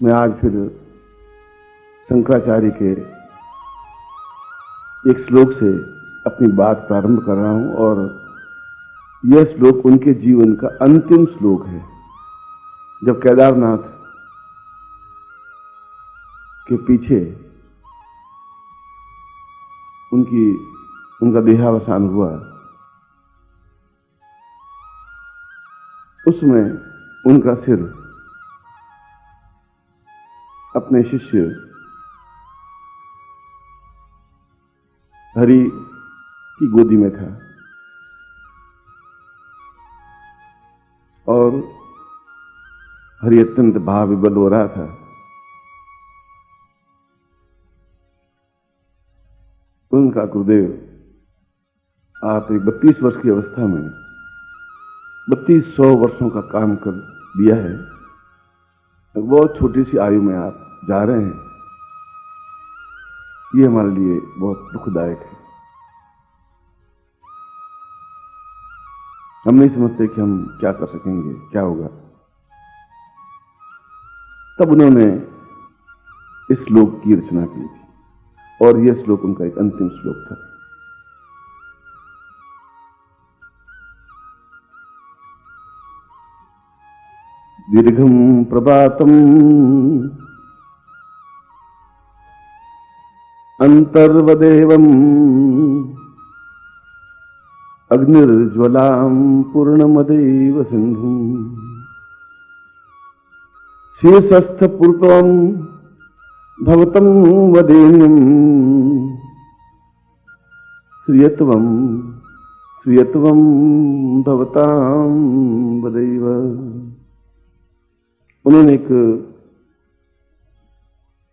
मैं आज फिर शंकराचार्य के एक श्लोक से अपनी बात प्रारंभ कर रहा हूं और यह श्लोक उनके जीवन का अंतिम श्लोक है। जब केदारनाथ के पीछे उनका देहावसान हुआ, उसमें उनका सिर अपने शिष्य हरि की गोदी में था और हरि अत्यंत भाव विवल हो रहा था। उनका गुरुदेव आप 32 वर्ष की अवस्था में 3200 वर्षों का काम कर दिया है। बहुत छोटी सी आयु में आप जा रहे हैं, ये हमारे लिए बहुत दुखदायक है। हम नहीं समझते कि हम क्या कर सकेंगे, क्या होगा। तब उन्होंने इस श्लोक की रचना की थी और यह श्लोक उनका एक अंतिम श्लोक था। दीर्घम प्रभातम अंतर्वदेवम अग्निर्ज्वलां पूर्णमदेव सिंधुम शीर्षस्थपूर्वं भवतं वदेन्यं श्रियत्वं भवतां वदैव। उन्होंने एक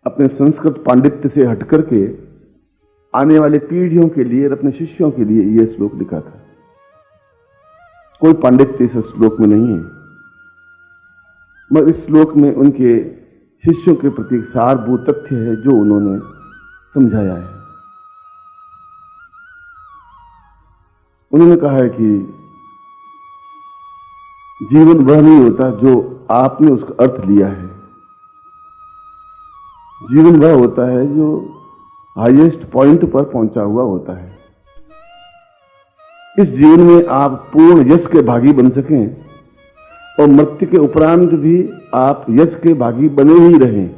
अपने संस्कृत पांडित्य से हटकर के आने वाले पीढ़ियों के लिए और अपने शिष्यों के लिए यह श्लोक लिखा था। कोई पांडित्य इस श्लोक में नहीं है, मगर इस श्लोक में उनके शिष्यों के प्रति एक सारभूत तथ्य है जो उन्होंने समझाया है। उन्होंने कहा है कि जीवन वह नहीं होता जो आपने उसका अर्थ लिया है, जीवन वह होता है जो हाईएस्ट पॉइंट पर पहुंचा हुआ होता है। इस जीवन में आप पूर्ण यश के भागी बन सकें और मृत्यु के उपरांत भी आप यश के भागी बने ही रहें,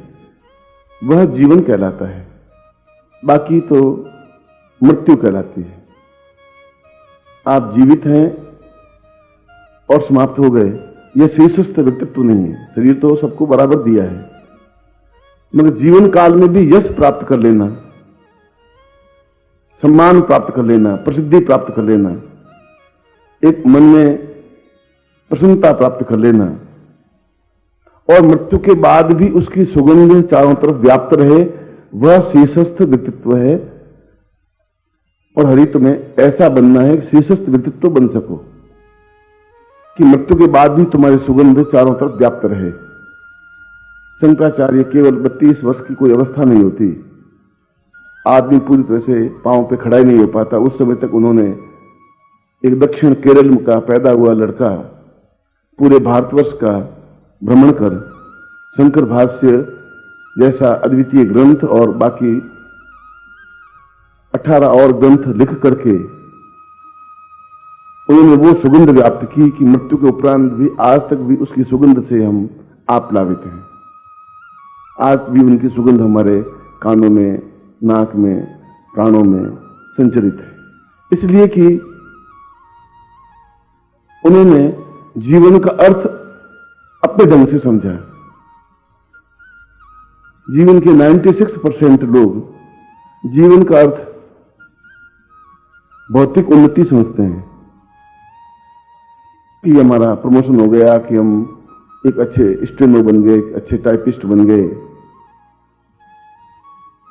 वह जीवन कहलाता है। बाकी तो मृत्यु कहलाती है। आप जीवित हैं और समाप्त हो गए, यह शीर्षस्थ व्यक्तित्व नहीं है। शरीर तो सबको बराबर दिया है, मगर जीवन काल में भी यश प्राप्त कर लेना, सम्मान प्राप्त कर लेना, प्रसिद्धि प्राप्त कर लेना, एक मन में प्रसन्नता प्राप्त कर लेना और मृत्यु के बाद भी उसकी सुगंध चारों तरफ व्याप्त रहे, वह शीर्षस्थ व्यक्तित्व है। और हरि तुम्हें ऐसा बनना है कि शीर्षस्थ व्यक्तित्व बन सको कि मृत्यु के बाद भी तुम्हारी सुगंध चारों तरफ व्याप्त रहे। शंकराचार्य केवल 32 वर्ष की कोई अवस्था नहीं होती, आदमी पूरी तरह से पांव पे खड़ा ही नहीं हो पाता। उस समय तक उन्होंने एक दक्षिण केरल का पैदा हुआ लड़का पूरे भारतवर्ष का भ्रमण कर शंकर भाष्य जैसा अद्वितीय ग्रंथ और बाकी 18 और ग्रंथ लिख करके उन्होंने वो सुगंध व्याप्त की कि मृत्यु के उपरांत भी आज तक भी उसकी सुगंध से हम आप्लावित हैं। आज भी उनकी सुगंध हमारे कानों में, नाक में, प्राणों में संचरित है। इसलिए कि उन्होंने जीवन का अर्थ अपने ढंग से समझा। जीवन के 96% लोग जीवन का अर्थ भौतिक उन्नति समझते हैं कि हमारा प्रमोशन हो गया, कि हम एक अच्छे स्टेनो बन गए, एक अच्छे टाइपिस्ट बन गए,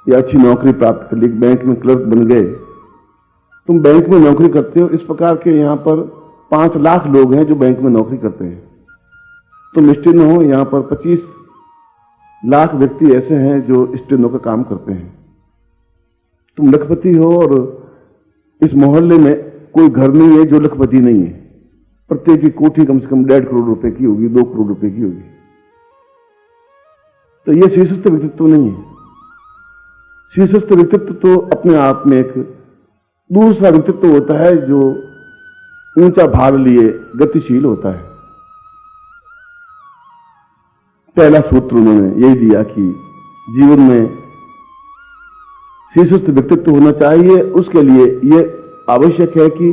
या अच्छी नौकरी प्राप्त कर ली, बैंक में क्लर्क बन गए। तुम बैंक में नौकरी करते हो, इस प्रकार के यहां पर 5 लाख लोग हैं जो बैंक में नौकरी करते हैं। तुम स्टेनो हो, यहां पर 25 लाख व्यक्ति ऐसे हैं जो स्टेनो का काम करते हैं। तुम लखपति हो और इस मोहल्ले में कोई घर नहीं है जो लखपति नहीं है। प्रत्येक की कोठी कम से कम 1.5 करोड़ रुपए की होगी, 2 करोड़ रुपए की होगी। तो यह शीर्षस्थ व्यक्तित्व नहीं है। शीर्षस्थ व्यक्तित्व तो अपने आप में एक दूसरा व्यक्तित्व होता है जो ऊंचा भार लिए गतिशील होता है। पहला सूत्र उन्होंने यही दिया कि जीवन में शीर्षस्थ व्यक्तित्व होना चाहिए। उसके लिए यह आवश्यक है कि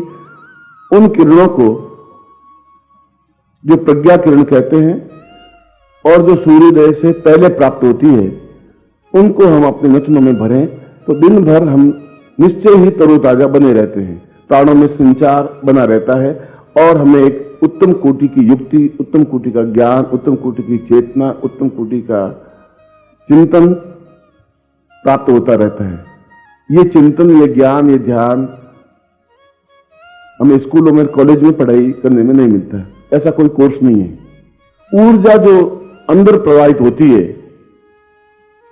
उन किरणों को जो प्रज्ञा किरण कहते हैं और जो सूर्योदय से पहले प्राप्त होती है, उनको हम अपने नथनों में भरें तो दिन भर हम निश्चय ही तरोताजा बने रहते हैं, प्राणों में संचार बना रहता है और हमें एक उत्तम कोटि की युक्ति, उत्तम कोटि का ज्ञान, उत्तम कोटि की चेतना, उत्तम कोटि का चिंतन प्राप्त होता रहता है। ये चिंतन, ये ज्ञान, ये ध्यान हमें स्कूलों में, कॉलेज में पढ़ाई करने में नहीं मिलता। ऐसा कोई कोर्स नहीं है। ऊर्जा जो अंदर प्रवाहित होती है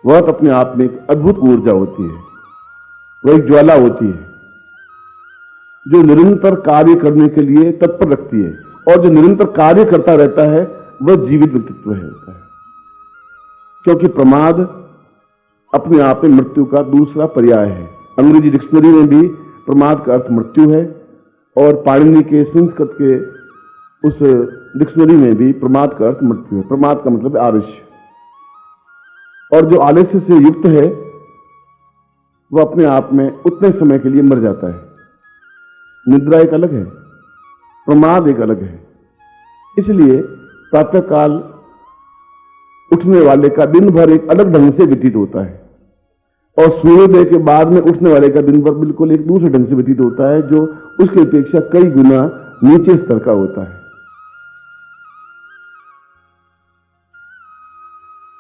वह अपने आप में एक अद्भुत ऊर्जा होती है। वह एक ज्वाला होती है जो निरंतर कार्य करने के लिए तत्पर रखती है, और जो निरंतर कार्य करता रहता है वह जीवित व्यक्तित्व होता है। क्योंकि प्रमाद अपने आप में मृत्यु का दूसरा पर्याय है। अंग्रेजी डिक्शनरी में भी प्रमाद का अर्थ मृत्यु है, और पाणिनि के संस्कृत के उस डिक्शनरी में भी प्रमाद का अर्थ मृत्यु है। प्रमाद का मतलब आलस्य, और जो आलस्य से युक्त है वह अपने आप में उतने समय के लिए मर जाता है। निद्रा एक अलग है, प्रमाद एक अलग है। इसलिए प्रातःकाल उठने वाले का दिन भर एक अलग ढंग से व्यतीत होता है, और सूर्योदय के बाद में उठने वाले का दिन भर बिल्कुल एक दूसरे ढंग से व्यतीत होता है, जो उसकी अपेक्षा कई गुना नीचे स्तर का होता है।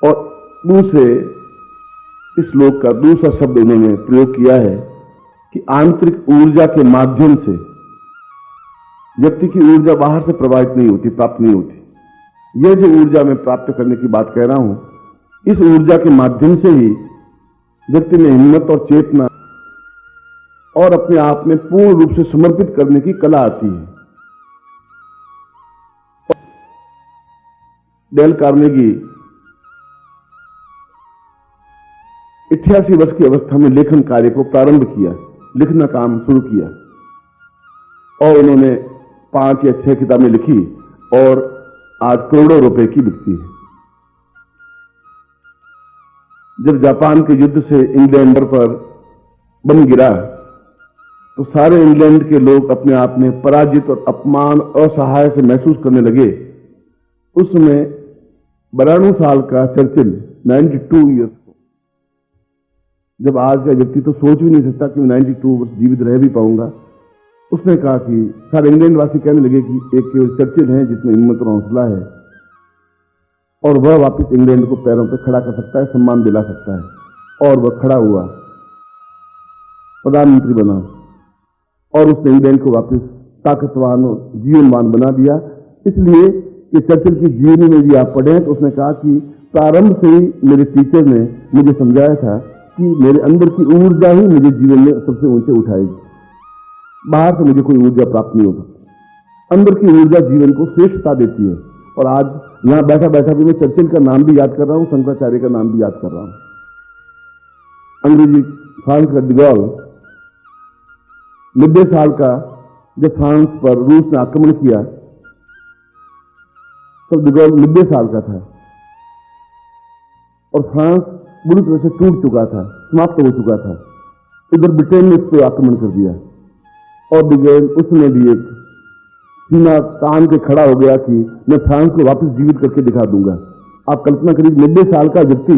और दूसरे इस श्लोक का दूसरा शब्द उन्होंने प्रयोग किया है कि आंतरिक ऊर्जा के माध्यम से व्यक्ति की ऊर्जा बाहर से प्रवाहित नहीं होती, प्राप्त नहीं होती। यह जो ऊर्जा मैं प्राप्त करने की बात कह रहा हूं, इस ऊर्जा के माध्यम से ही व्यक्ति में हिम्मत और चेतना और अपने आप में पूर्ण रूप से समर्पित करने की कला आती है। डेल कार्नेगी 88 वर्ष की अवस्था में लेखन कार्य को प्रारंभ किया, लिखना काम शुरू किया, और उन्होंने 5 या 6 किताबें लिखी और आज करोड़ों रुपए की बिकती है। जब जापान के युद्ध से इंग्लैंड पर बम गिरा तो सारे इंग्लैंड के लोग अपने आप में पराजित और अपमान, असहाय से महसूस करने लगे। उस समय 92 साल का चर्चिल, 92 ईयर्स, जब आज का व्यक्ति तो सोच भी नहीं सकता कि मैं 92 वर्ष जीवित रह भी पाऊंगा, उसने कहा कि सारे इंग्लैंड वासी कहने लगे कि एक केवल चर्चिल है जिसमें हिम्मत और हौसला है, और वह वापस इंग्लैंड को पैरों पर खड़ा कर सकता है, सम्मान दिला सकता है। और वह खड़ा हुआ, प्रधानमंत्री बना, और उसने इंग्लैंड को वापस ताकतवान और जीवनवान बना दिया। इसलिए कि चर्चिल की जीवनी में भी आप पढ़ें तो उसने कहा कि प्रारंभ से ही मेरे टीचर ने मुझे समझाया था कि मेरे अंदर की ऊर्जा ही मुझे जीवन में सबसे ऊंचे उठाएगी, बाहर से मुझे कोई ऊर्जा प्राप्त नहीं हो सकती। अंदर की ऊर्जा जीवन को श्रेष्ठता देती है। और आज यहां बैठा बैठा भी मैं चर्चिल का नाम भी याद कर रहा हूं, शंकराचार्य का नाम भी याद कर रहा हूं। अंग्रेजी फ्रांस का डिगॉल 90 साल का जब फ्रांस पर रूस ने आक्रमण किया तब डिगॉल 90 साल का था, और फ्रांस बुरी तरह से टूट चुका था, समाप्त हो चुका था। इधर ब्रिटेन ने इस पर आक्रमण कर दिया, और डिगॉल उसने भी एक सीना तान के खड़ा हो गया कि मैं फ्रांस को वापस जीवित करके दिखा दूंगा। आप कल्पना करिए, 90 साल का व्यक्ति,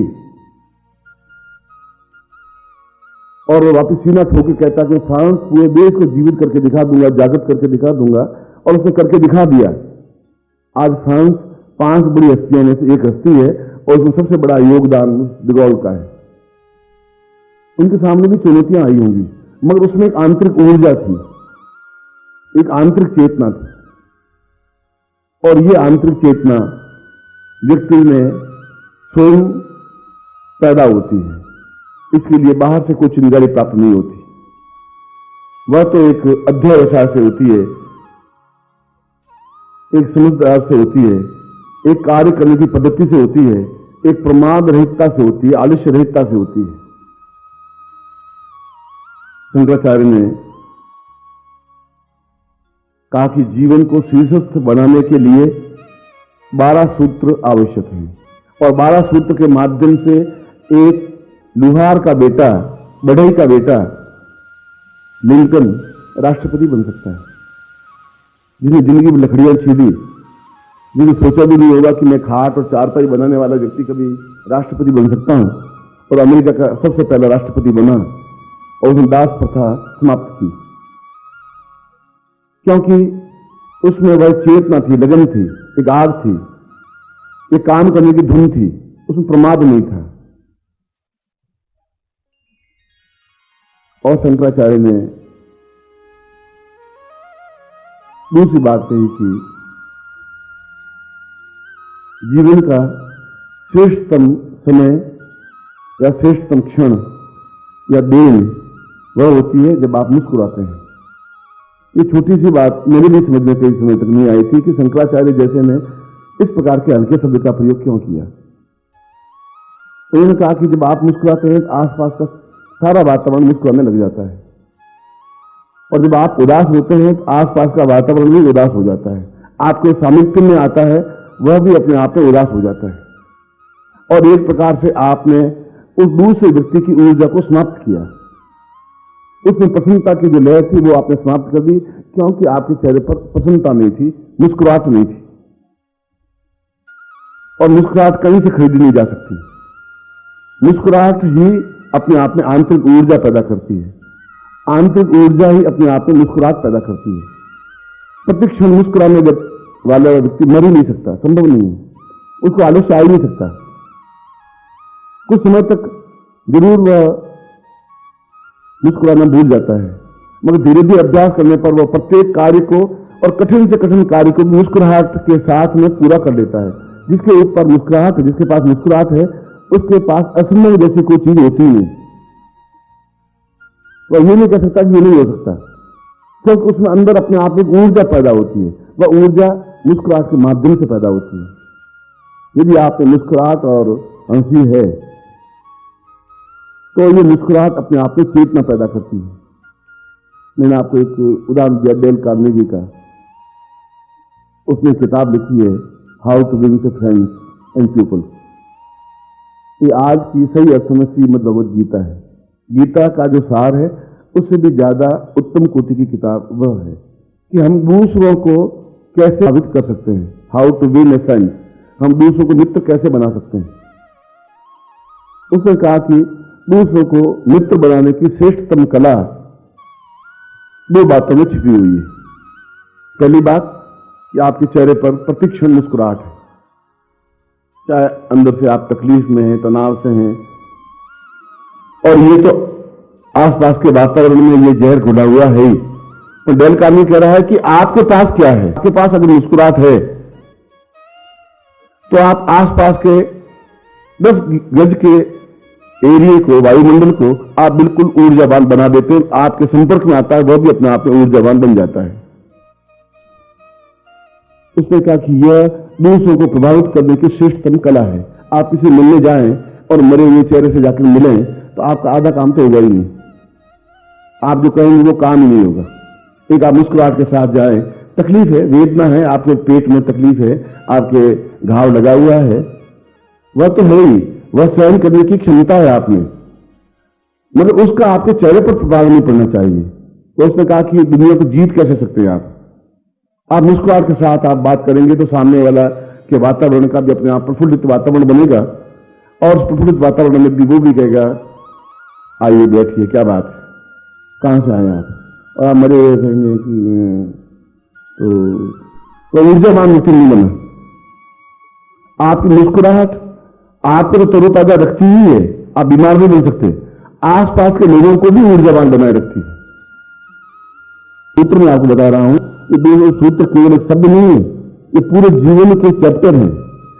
और वो वापस सीना ठोके कहता कि फ्रांस पूरे देश को जीवित करके दिखा दूंगा, जागृत करके दिखा दूंगा, और उसने करके दिखा दिया। आज फ्रांस 5 बड़ी हस्तियों में से एक हस्ती है, और उसमें सबसे बड़ा योगदान डिगॉल का है। उनके सामने भी चुनौतियां आई होंगी, मगर उसमें एक आंतरिक ऊर्जा थी, एक आंतरिक चेतना थी, और ये आंतरिक चेतना व्यक्ति में स्वयं पैदा होती है। इसके लिए बाहर से कोई चिंगारी प्राप्त नहीं होती, वह तो एक अध्यवसाय से होती है, एक समझदार से होती है, एक कार्य करने की पद्धति से होती है, एक प्रमाद रहितता से होती है, आलस्य रहितता से होती है। शंकराचार्य ने कहा कि जीवन को शीर्षस्थ बनाने के लिए 12 सूत्र आवश्यक हैं और 12 सूत्र के माध्यम से एक लुहार का बेटा, बढ़ई का बेटा लिंकन राष्ट्रपति बन सकता है, जिसने जिंदगी में लकड़ियां छीली, जिसने सोचा भी नहीं होगा कि मैं खाट और चारपाई बनाने वाला व्यक्ति कभी राष्ट्रपति बन सकता हूं, और अमेरिका का सबसे पहला राष्ट्रपति बना और उसने दास प्रथा समाप्त की, क्योंकि उसमें वह चेतना थी, लगन थी, एक आग थी, एक काम करने की धुन थी, उसमें प्रमाद नहीं था। और शंकराचार्य ने दूसरी बात कही कि जीवन का श्रेष्ठतम समय या श्रेष्ठतम क्षण या देन वह होती है जब आप मुस्कुराते हैं। ये छोटी सी बात मेरे भी समझ में कई समय तक नहीं आई थी कि शंकराचार्य जैसे ने इस प्रकार के हल्के शब्द का प्रयोग क्यों किया। उन्होंने कहा कि जब आप मुस्कुराते हैं तो आसपास का सारा वातावरण मुस्कुराने लग जाता है, और जब आप उदास होते हैं तो आसपास का वातावरण भी उदास हो जाता है, आपके सामिप्य में आता है वह भी अपने आप में उदास हो जाता है, और एक प्रकार से आपने उस दूसरे व्यक्ति की ऊर्जा को समाप्त किया। उसमें प्रसन्नता की जो लहर थी वो आपने समाप्त कर दी, क्योंकि आपके चेहरे पर प्रसन्नता नहीं थी, मुस्कुराहट नहीं थी, और मुस्कुराहट कहीं से खरीदी नहीं जा सकती। मुस्कुराहट ही अपने आप में आंतरिक ऊर्जा पैदा करती है, आंतरिक ऊर्जा ही अपने आप में मुस्कुराहट पैदा करती है। प्रतिक्षण मुस्कुराने वाला व्यक्ति मर ही नहीं सकता, संभव नहीं है, उसको आलस्य आ ही नहीं सकता। कुछ समय तक जरूर वह मुस्कुराना भूल जाता है, मगर धीरे धीरे अभ्यास करने पर वह प्रत्येक कार्य को और कठिन से कठिन कार्य को मुस्कुराहट के साथ में पूरा कर लेता है। जिसके ऊपर मुस्कुराहट, जिसके पास मुस्कुराहट है, उसके पास असंभव जैसी कोई चीज होती ही नहीं। वह ये नहीं कह सकता कि ये नहीं हो सकता, क्योंकि उसमें अंदर अपने आप में ऊर्जा पैदा होती है। वह ऊर्जा मुस्कुराहट के माध्यम से पैदा होती है। यदि आप में मुस्कुराहट और हंसी है तो ये मुस्कुराहट अपने आप में चेतना पैदा करती है। मैंने आपको एक उदाहरण दिया डेल कार्नेगी का। उसने किताब लिखी है how to win friends and people. ये आज की सही अर्थ में श्रीमद् भगवद गीता है। गीता का जो सार है उससे भी ज्यादा उत्तम कोटि की किताब वह है कि हम दूसरों को कैसे साबित कर सकते हैं। How to win a friend, हम दूसरों को मित्र कैसे बना सकते हैं। उसने कहा कि दूसरों को मित्र बनाने की श्रेष्ठतम कला 2 बातों में छिपी हुई है। पहली बात कि आपके चेहरे पर प्रतिक्षण मुस्कुराहट है, चाहे अंदर से आप तकलीफ में हैं, तनाव से हैं, और ये तो आसपास के वातावरण में ये जहर घुला हुआ है ही। तो डेल कार्नेगी कह रहा है कि आपके पास क्या है। आपके पास अगर मुस्कुराहट है तो आप आसपास के 10 गज के एरिया को, वायुमंडल को आप बिल्कुल ऊर्जावान बना देते हैं। आपके संपर्क में आता है वह भी अपने आप में ऊर्जावान बन जाता है। उसने कहा कि यह दूसरों को प्रभावित करने की श्रेष्ठतम कला है। आप किसी मिलने जाएं और मरे हुए चेहरे से जाकर मिलें तो आपका आधा काम तो होगा ही नहीं, आप जो कहेंगे वो काम ही नहीं होगा। एक आप मुस्कुराहट के साथ जाएं, तकलीफ है, वेदना है, आपके पेट में तकलीफ है, आपके घाव लगा हुआ है, वह तो है ही, वह सहन करने की क्षमता है आप में, मगर उसका आपके चेहरे पर प्रभाव नहीं पड़ना चाहिए। तो उसने कहा कि दुनिया को जीत कैसे सकते हैं आप मुस्कुराहट के साथ आप बात करेंगे तो सामने वाला के वातावरण का भी अपने आप प्रफुल्लित वातावरण बनेगा, और उस प्रफुल्लित वातावरण में भी वो भी कहेगा आइए बैठिए, क्या बात है, कहां से आए आप, और आप मरे हुए कहेंगे कि तो ऊर्जावान व्यक्ति नहीं बना। आपकी मुस्कुराहट आपको तो तरोताजा रखती ही है, आप बीमार नहीं बन सकते, आसपास के लोगों को भी ऊर्जावान बनाए रखती है। सूत्र में आपको बता रहा हूं, ये 2 सूत्र केवल एक शब्द नहीं है, ये पूरे जीवन के चैप्टर हैं।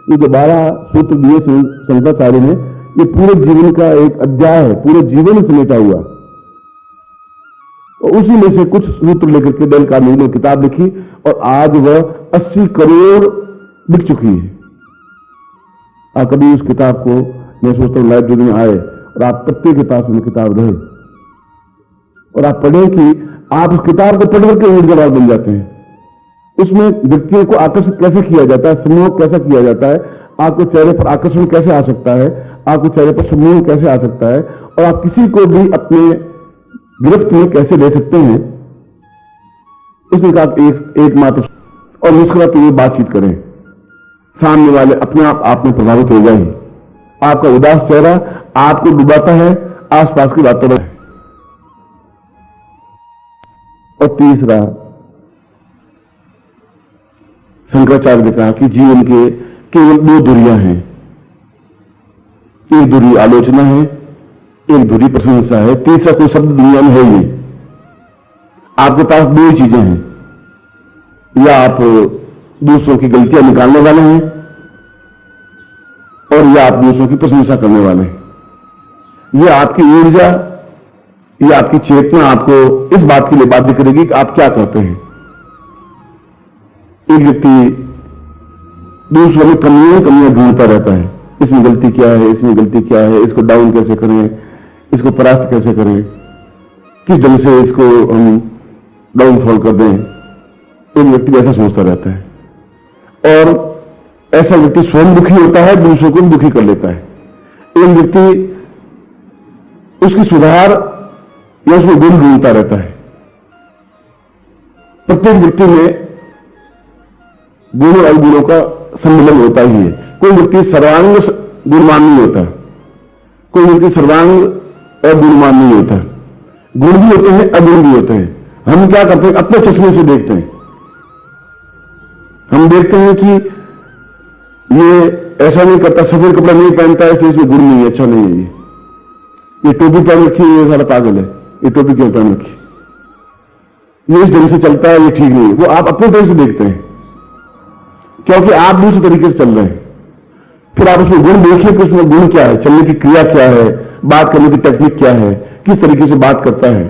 ये जो 12 सूत्र दिए शंकराचार्य ने, ये पूरे जीवन का एक अध्याय है, पूरे जीवन समेटा हुआ। और उसी में से कुछ सूत्र लेकर के डेल कार्नेगी ने किताब लिखी, और आज वह 80 करोड़ बिक चुकी है। आप कभी उस किताब को, मैं सोचता हूं लाइब्रेरी में आए और आप प्रत्येक के पास में किताब रहे और आप पढ़ें कि आप उस किताब को पढ़ करके ऊर्जावान बन जाते हैं। उसमें व्यक्तियों को आकर्षित कैसे किया जाता है, सम्मोह कैसा किया जाता है, आपको चेहरे पर आकर्षण कैसे आ सकता है, आपको चेहरे पर सम्मोह कैसे आ सकता है और आप किसी को भी अपने गिरफ्त में कैसे ले सकते हैं, उसमें कहा एकमात्र और मुस्कुराते हुए बातचीत करें। सामने वाले अपने आप में प्रभावित हो जाए। आपका उदास चेहरा आपको डुबाता है आसपास के वातावरण। और तीसरा, शंकराचार्य ने कहा कि जीवन के केवल 2 धुरियां हैं। एक धुरी आलोचना है, एक धुरी प्रशंसा है, तीसरा कोई शब्द दुनिया में है नहीं। आपके पास 2 चीजें हैं, या आप दूसरों की गलतियां निकालने वाले हैं और या आप दूसरों की प्रशंसा करने वाले हैं। यह आपकी ऊर्जा, यह आपकी चेतना आपको इस बात के लिए बाध्य करेगी कि आप क्या करते हैं। एक व्यक्ति दूसरों में कमियां ढूंढता रहता है, इसमें गलती क्या है, इसमें गलती क्या है, इसको डाउन कैसे करें, इसको परास्त कैसे करें, किस ढंग से इसको हम डाउनफॉल कर दें। एक व्यक्ति ऐसा सोचता रहता है और ऐसा व्यक्ति स्वयं दुखी होता है, दूसरों को दुखी कर लेता है। एक व्यक्ति उसकी सुधार या उसमें गुण ढूंढता रहता है। प्रत्येक व्यक्ति में गुण और अवगुणों का सम्मिलन होता ही है। कोई व्यक्ति सर्वांग गुणवान नहीं होता, कोई व्यक्ति सर्वांग अगुणवान नहीं होता। गुण भी होते हैं, अगुण भी होते हैं। हम क्या करते हैं, अपने चश्मे से देखते हैं। हम देखते हैं कि ये ऐसा नहीं करता, सफेद कपड़ा नहीं पहनता है, इसलिए इसमें गुण नहीं है, अच्छा नहीं है। ये टोपी पहन रखी है, ये सारा पागल है, ये टोपी क्यों पहन रखी, ये इस ढंग से चलता है, ये ठीक नहीं है। वो आप अपने तरह से देखते हैं क्योंकि आप दूसरे तरीके से चल रहे हैं। फिर आप उसमें गुण देखिए कि उसमें गुण क्या है, चलने की क्रिया क्या है, बात करने की टेक्निक क्या है, किस तरीके से बात करता है।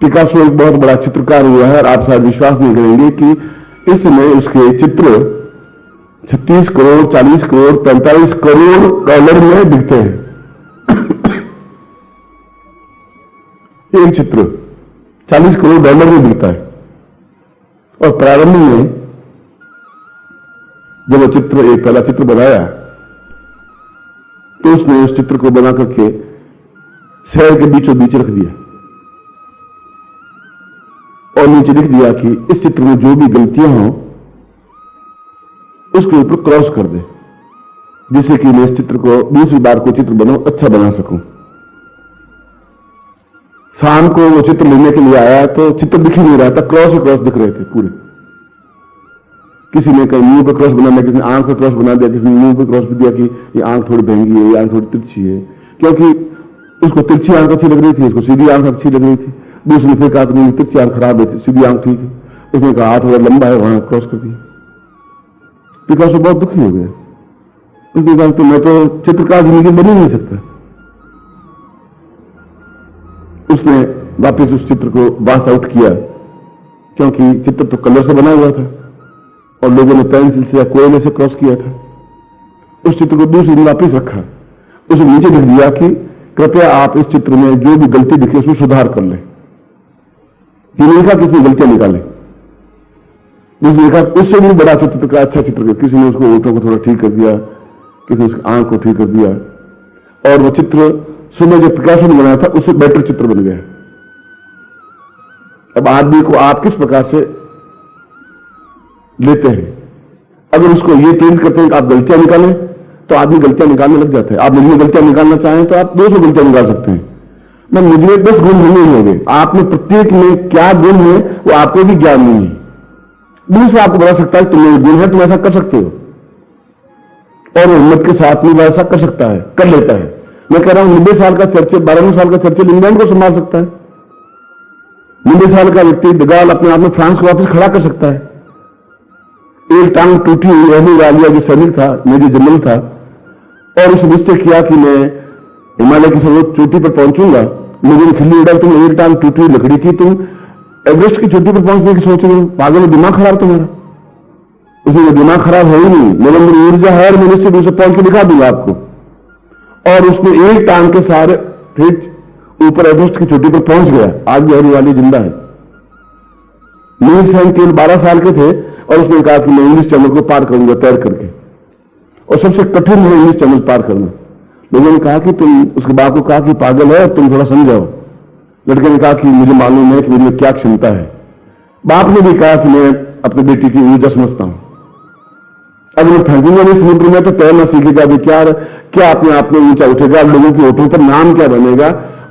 पिकासो एक बहुत बड़ा चित्रकार हुआ है और आप शायद विश्वास नहीं करेंगे कि इस समय उसके चित्र 36 करोड़, 40 करोड़, 45 करोड़ डॉलर में बिकते हैं। एक चित्र 40 करोड़ डॉलर में बिकता है। और प्रारंभ में जब वो चित्र, एक पहला चित्र बनाया तो उसने उस चित्र को बना करके शहर के बीचों बीच रख दिया और नीचे लिख दिया कि इस चित्र में जो भी गलतियां हों उसके ऊपर क्रॉस कर दे, जिससे कि मैं इस चित्र को दूसरी बार को चित्र बनाऊं, अच्छा बना सकूं। शाम को वो चित्र लेने के लिए आया तो चित्र दिख ही नहीं रहा था, क्रॉस ही क्रॉस दिख रहे थे पूरे। किसी ने कहीं मुंह पे क्रॉस बना दिया, किसी ने आंख पे क्रॉस बना दिया, किसी ने मुंह पे क्रॉस भी दिया कि ये आंख थोड़ी महंगी है, ये आंख थोड़ी तिरछी है, क्योंकि उसको तिरछी आंख अच्छी लग रही थी, उसको सीधी आंख अच्छी लग रही थी। दूसरे ने फिर कहा कि नहीं, तिरछी आंख खराब है, सीधी आंख ठीक है। उसने कहा हाथ थोड़ा लंबा है, वहां क्रॉस कर दिया। पिकासो बहुत दुखी हो गया। उसने कहा कि मैं तो चित्रकार जिंदगी बन ही नहीं सकता। उसने वापस उस चित्र को वाश आउट किया, क्योंकि चित्र तो कलर से बना हुआ था और लोगों ने पेंसिल से या कोयले से क्रॉस किया था। उस चित्र को दूसरे दिन वापिस रखा, उसे नीचे लिख दिया कि कृपया आप इस चित्र में जो भी गलती दिखे उसमें सुधार कर लें। ये नहीं कहा किसी गलतियां निकालें, उसने कहा उससे भी बड़ा चित्र का अच्छा चित्र। किसी ने उसको ओठों को थोड़ा ठीक कर दिया, किसी ने उसकी आंख को ठीक कर दिया और वो चित्र सुबह जो पिकासो ने बनाया था उससे बेटर चित्र बन गया। अब आदमी को आप किस प्रकार से लेते हैं, अगर उसको ये ट्रेन करते हैं कि आप गलतियां निकालें तो आदमी गलतियां निकालने लग जाता है। आप मुझे गलतियां निकालना चाहें तो आप 200 गलतियां निकाल सकते हैं। मैं मुझे 10 गुण नहीं होंगे, आप में प्रत्येक में क्या गुण है वो आपको भी ज्ञान नहीं है। दूसरा आपको बता सकता है तुम्हें गुण है, तुम ऐसा कर सकते हो, और वो हिम्मत के साथ में ऐसा कर सकता है, कर लेता है। मैं कह रहा हूं 90 साल का चर्चिल, 12 साल का चर्चिल इंग्लैंड को संभाल सकता है। 90 साल का व्यक्ति डगाल अपने आप में फ्रांस को वापस खड़ा कर सकता है। एक टांग टूटी हुई रहने वाली जो सैनिक था, मेजर जनरल था, और उसे निश्चय किया कि मैं हिमालय की सर्वोच्च चोटी पर पहुंचूंगा। लोगों ने खिल्ली उड़ा, तुम एक टांग टूटी हुई लकड़ी की, तुम एवरेस्ट की चोटी पर पहुंचने की सोच रहे हो, पागल, दिमाग खराब तुम्हारा। उसमें दिमाग खराब है ही नहीं, मेरे अंदर ऊर्जा है और मैं निश्चित रूप से पहुंच के दिखा दूंगा आपको। और उसने एक टांग के सारे फिर ऊपर एवरेस्ट की चोटी पर पहुंच गया। आज भी हरियाली जिंदा है। नील सेन केवल 12 साल के थे और उसने कहा कि मैं इंग्लिश चैनल को पार करूंगा तैर करके, और सबसे कठिन है इंग्लिश चैनल पार करना। लोगों ने कहा कि तुम, उसके बाप को कहा कि पागल है, तुम थोड़ा समझाओ। लड़के ने कहा कि मुझे मालूम है कि मेरी क्या क्षमता है। बाप ने भी कहा कि मैं अपनी बेटी की ऊर्जा समझता हूं। अगर मैं फेंकूंगा नहीं समुद्र में तो तैरना सीखेगा भी क्या अपने आप में ऊंचा उठेगा, लोगों की होठों पर नाम क्या बनेगा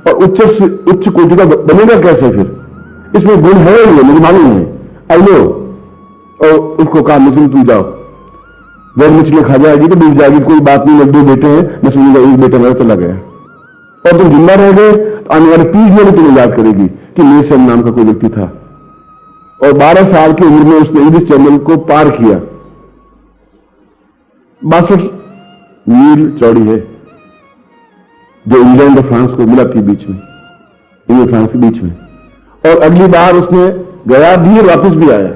और उच्च कोटि का बनेगा कैसे? फिर इसमें गुण है ही, मुझे मालूम है, आई नो। और उसको कहा मिशन तुम जाओ, जब मछली खा जाएगी तो डूब जाएगी, कोई बात नहीं, मेरे 2 बेटे हैं, मैं समझूंगा एक बेटा मेरा चला गया। और तुम जिंदा रह गए तो आने वाले 30 में तुम्हें याद करेगी कि नीलसेन नाम का कोई व्यक्ति था। और 12 साल की उम्र में उसने इंग्लिश चैनल को पार किया। 62 मील चौड़ी है, जो इंग्लैंड और फ्रांस को मिला थी बीच में, इंग्लैंड फ्रांस के बीच में। और अगली बार उसने गया भी और वापस भी आया।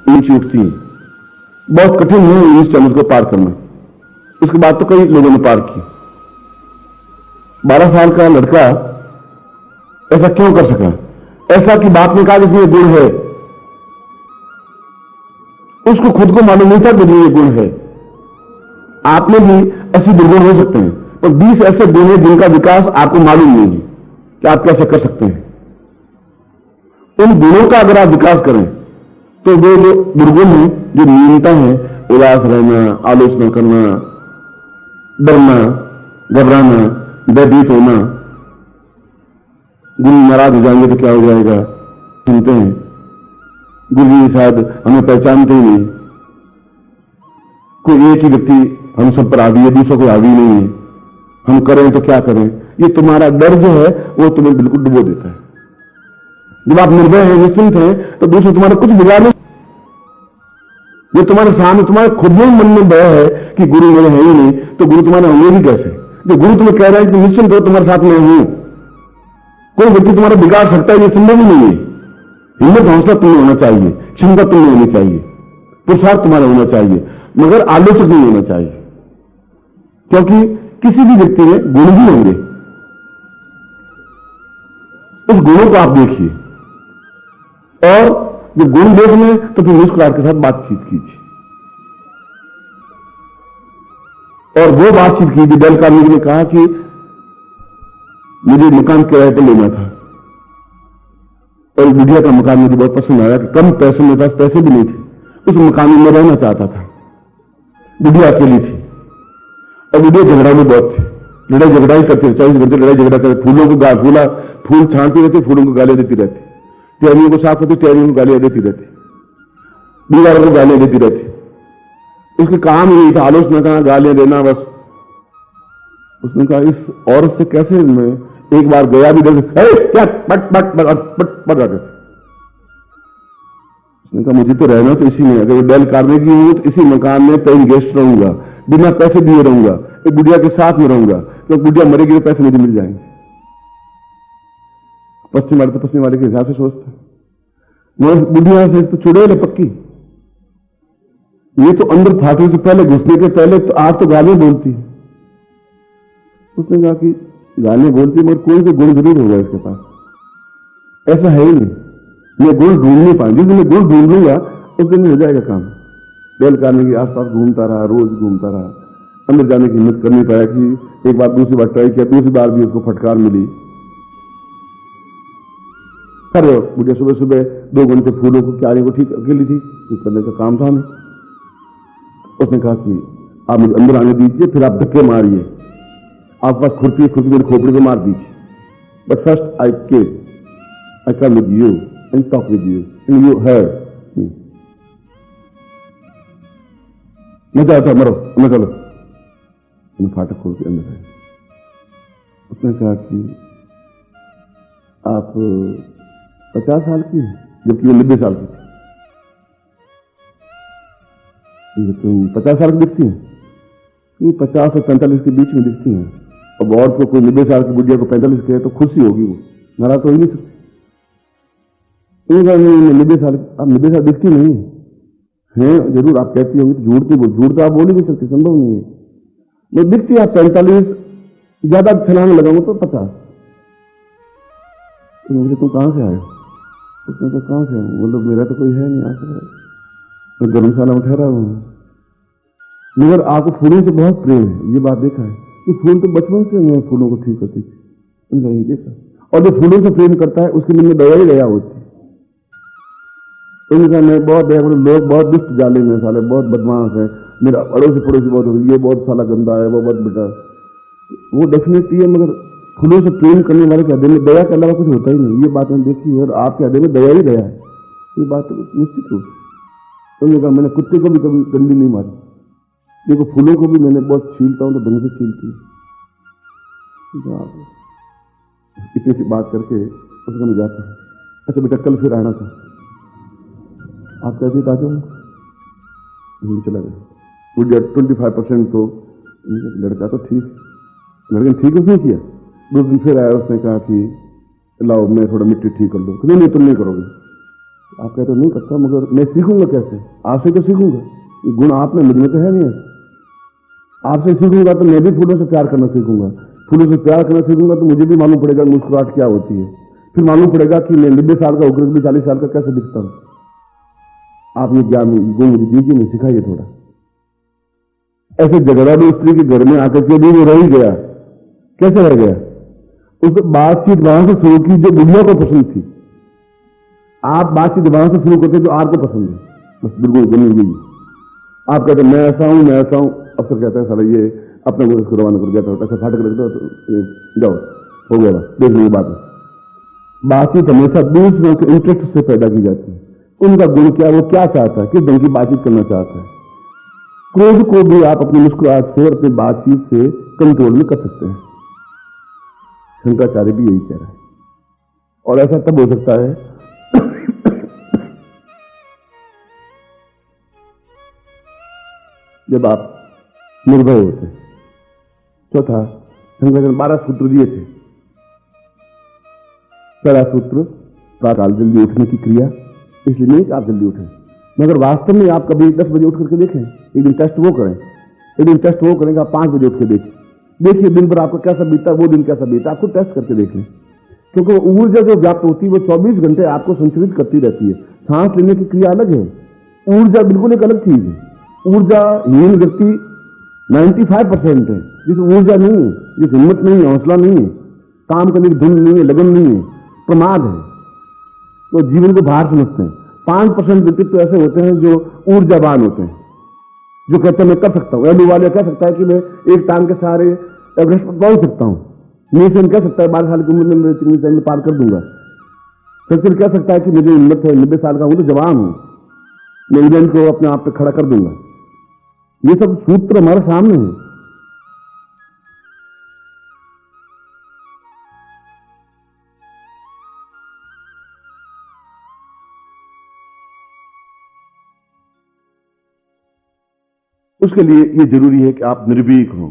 ऊंची उठती है, बहुत कठिन है इंग्लिश चैनल को पार करना। उसके बाद तो कई लोगों ने पार की। 12 साल का लड़का ऐसा क्यों कर सका? ऐसा कि बाप ने कहा कि इसमें गुण है। उसको खुद को मालूम नहीं था कि ये गुण है। आप में भी ऐसे दुर्गुण हो सकते हैं, और 20 ऐसे गुण हैं जिनका विकास आपको मालूम नहीं है कि आप कैसे कर सकते हैं। उन गुणों का अगर आप विकास करें तो वो जो दुर्गुण है, जो न्यूनता है, उदास रहना, आलोचना करना, डरना, घबराना, भयभीत होना, गुरु नाराज हो जाएंगे तो क्या हो जाएगा, सुनते हैं गुरु जी शायद हमें पहचानते ही नहीं, कोई एक ही व्यक्ति हम सब पर हावी है, दूसरों को हावी नहीं है, हम करें तो क्या करें, ये तुम्हारा डर जो है वो तुम्हें बिल्कुल डुबो देता है। जब आप निर्भय हैं, निश्चिंत हैं, तो दूसरे तुम्हारा कुछ बिगाड़ नहीं। ये तुम्हारे सामने, तुम्हारे खुद में मन में भय है कि गुरु मेरे है ही नहीं, तो गुरु तुम्हारे होंगे भी कैसे? जो गुरु तुम्हें कह रहा है कि निश्चिंत हो, तुम्हारे साथ में हूं, कोई व्यक्ति तुम्हारा बिगाड़ सकता है, ये संभव ही नहीं है। हिम्मत हौसला तुम्हें होना चाहिए, क्षमता तुम्हें होनी चाहिए, पुरुषार्थ तुम्हारा होना चाहिए, मगर आलोचक नहीं होना चाहिए। क्योंकि किसी भी व्यक्ति में गुण भी होंगे, उस गुणों को आप देखिए, और जब गुण देख लें तो फिर मुस्कुराहट के साथ बातचीत कीजिए। और वो बातचीत कीजिए। डेल कार्नेगी ने कहा कि मुझे मकान किराए पर लेना था, और बुढ़िया का मकान मुझे बहुत पसंद आया कि कम पैसे, मेरे पास पैसे भी नहीं थे, उस मकान में मैं रहना चाहता था। बुढ़िया अकेली थी और बुढ़िया झगड़ा में बहुत थी, लड़ाई झगड़ा ही करते, 24 घंटे लड़ाई झगड़ा करते, फूलों को फूल छांटती रहती, फूलों को गालियां देती रहती, टहनियों को साफ करती, टहनियों को गालियां देती रहती, दीवारों को गालियां देती रहती। उसके काम ही नहीं था आलोचना करना, गालियां देना, बस। उसने कहा इस औरत से कैसे मैं, एक बार गया भी देख, क्या पट पट पट पट पट रहा। उसने कहा मुझे तो रहना तो इसी में, अगर डेल कार्नेगी हूं तो इसी मकान में पेइंग गेस्ट रहूंगा, बिना पैसे दिए रहूंगा, एक बुढ़िया के साथ में रहूंगा, क्योंकि बुढ़िया मरेगी तो पैसे मुझे मिल जाएंगे। पश्चिम वाले तो पश्चिम वाले के हिसाब से सोचते, मैं बुढ़िया से तो चुड़ैल है पक्की। ये तो अंदर फाटने से पहले, घुसने के पहले तो आप तो गालियां बोलती है। उसने कहा कि गालियां बोलती मगर कोई तो गुण जरूर होगा इसके पास। ऐसा है ही नहीं, मैं गुण ढूंढ नहीं पाऊंगी, जिस दिन मैं गुण ढूंढ लूंगा उस दिन हो जाएगा काम। डेल कार्नेगी के आसपास घूमता रहा, रोज घूमता रहा, अंदर जाने की हिम्मत कर नहीं पाया कि एक बार दूसरी बार ट्राई किया, दूसरी बार भी उसको फटकार मिली। अरे मुझे सुबह सुबह 2 घंटे फूलों को क्यारी को ठीक अकेली थी, कुछ करने का काम था नहीं। उसने कहा कि आप मुझे अंदर आने दीजिए, फिर आप धक्के मारिए, आप पास खुरपी मेरी खोपड़ी को मार दीजिए, but first I come with you and talk with you and you heard me. मैं चाहता मरो, मैं चलो। मैं फाटक खोल के अंदर आया। उसने कहा कि आप 50 साल की हैं, जबकि वो 90 साल की थी। तुम 50 साल की दिखती हैं? 50 और 45 के बीच में दिखती हैं। अब और को कोई 90 साल की बुढ़िया को 45 कहे तो खुशी होगी, वो नाराज तो हो ही नहीं सकती। 90 साल, आप 90 साल दिखती नहीं है। हैं जरूर, आप कहती होंगी तो झूठ तो आप बोल ही नहीं सकते, संभव नहीं है। मैं दिखती है 45, ज्यादा छलांग लगाऊंगा तो 50। तो मुझे तुम कहां से आए? उसने कहा कहां से आऊं? बोलो मेरा तो कोई है नहीं आकर, मैं धर्मशाला में ठहरा हूं। मगर आपको फूलों से बहुत प्रेम है, ये बात देखा है कि फूल तो बचपन से मैं फूलों को ठीक करती थी, उनका ये देखा। और जो फूलों से प्रेम करता है उसके मन में दया ही दया होती है। उनका मैं बहुत दया, लोग बहुत दुष्ट जाले में साले, बहुत बदमाश है, मेरा अड़ोसी पड़ोसी बहुत हो, ये बहुत साला गंदा है, वो बहुत बेटा, वो डेफिनेटली है। मगर फूलों से प्रेम करने वाले के हृदय में दया के अलावा कुछ होता ही नहीं, ये बात मैंने देखी है। और आपके हृदय में दया ही दया है, ये बात तो निश्चित रूप से। उन्होंने कहा मैंने कुत्ते को भी कभी गंदी नहीं मारी, देखो फूलों को भी मैंने बहुत छीलता हूं तो ढंग से छीलती हूँ। इतनी सी बात करके उसका मैं जाता हूँ, अच्छा बेटा कल फिर आना था, आप कैसे आ जाओ? चला गया। 25% तो लड़का तो ठीक, लड़के ठीक उसने किया। 2 दिन फिर आया, उसने कहा कि लाओ मैं थोड़ा मिट्टी ठीक कर लूँ। नहीं तुम नहीं करोगे। आप कहते नहीं करता, मगर मैं सीखूंगा कैसे? आपसे तो सीखूंगा, ये गुण आप में, मुझ में तो है नहीं। आपसे सीखूंगा तो मैं भी फूलों से प्यार करना सीखूंगा, फूलों से प्यार करना सीखूंगा तो मुझे भी मालूम पड़ेगा मुस्कुराहट क्या होती है, फिर मालूम पड़ेगा कि मैं 90 साल का होकर भी 40 साल का कैसे दिखता हूं। आप ये ज्ञान गुण मुझे दीजिए, मैं सिखाइए थोड़ा। ऐसे झगड़ालू स्त्री के घर में आकर के भी वो रह ही गया। कैसे रह गया? उस बातचीत वहां से शुरू की जो बुढ़िया को पसंद थी। आप बातचीत वहां से शुरू करते जो आपको पसंद है, बस बिल्कुल जमीन गई। आप कहते मैं ऐसा हूं, मैं ऐसा हूं, अफसर कहता है सारा ये अपना को इसको रवाना कर गया था, ऐसा फाटक रख दो, जाओ हो गया, देख लीजिए बात। बातचीत हमेशा दूसरों के इंटरेस्ट से पैदा की जाती है। उनका गुण क्या, वो क्या चाहता है, किस ढंग की बातचीत करना चाहता है। क्रोध को भी आप अपनी मुस्कुराहट से और अपनी बातचीत से कंट्रोल में कर सकते हैं। शंकराचार्य भी यही कह रहा है। और ऐसा तब हो सकता है जब आप निर्भय होते। चौथा, शंकराचार्य 12 सूत्र दिए थे। पहला सूत्र प्रातःकाल जल्दी उठने की क्रिया, इसलिए नहीं कि आप जल्दी उठें, मगर वास्तव में आप कभी 10 बजे उठ करके देखें। एक दिन टेस्ट वो करें, एक दिन टेस्ट वो करेंगे, आप 5 बजे उठ के देखिए दिन भर आपका कैसा बीता, वो दिन कैसा बीता, आपको टेस्ट करके देख लें। क्योंकि ऊर्जा जो व्याप्त होती है वो 24 घंटे आपको संचालित करती रहती है। सांस लेने की क्रिया अलग है, ऊर्जा बिल्कुल एक अलग चीज है। ऊर्जाहीन व्यक्ति 95% है, जिस ऊर्जा नहीं है, जिस हिम्मत नहीं है, हौसला नहीं है, काम करने की धुन नहीं है, लगन नहीं है, प्रमाद है, तो जीवन को बाहर समझते हैं। 5% व्यक्तित्व ऐसे होते हैं जो ऊर्जावान होते हैं, जो कहते हैं मैं कर सकता हूं। एलू वाले कह सकता है कि मैं एक टांग के सहारे एवरेस्ट पर पहुंच सकता हूं। नीसेन कह सकता है 12 साल की उम्र में मैं 3 साल में पार कर दूंगा। सचिन कह सकता है कि मुझे हिम्मत है, 90 साल का हूं तो जवान हूं, मैं इंग्लैंड को अपने आप पे खड़ा कर दूंगा। ये सब सूत्र हमारे सामने है। उसके लिए ये जरूरी है कि आप निर्भीक हों।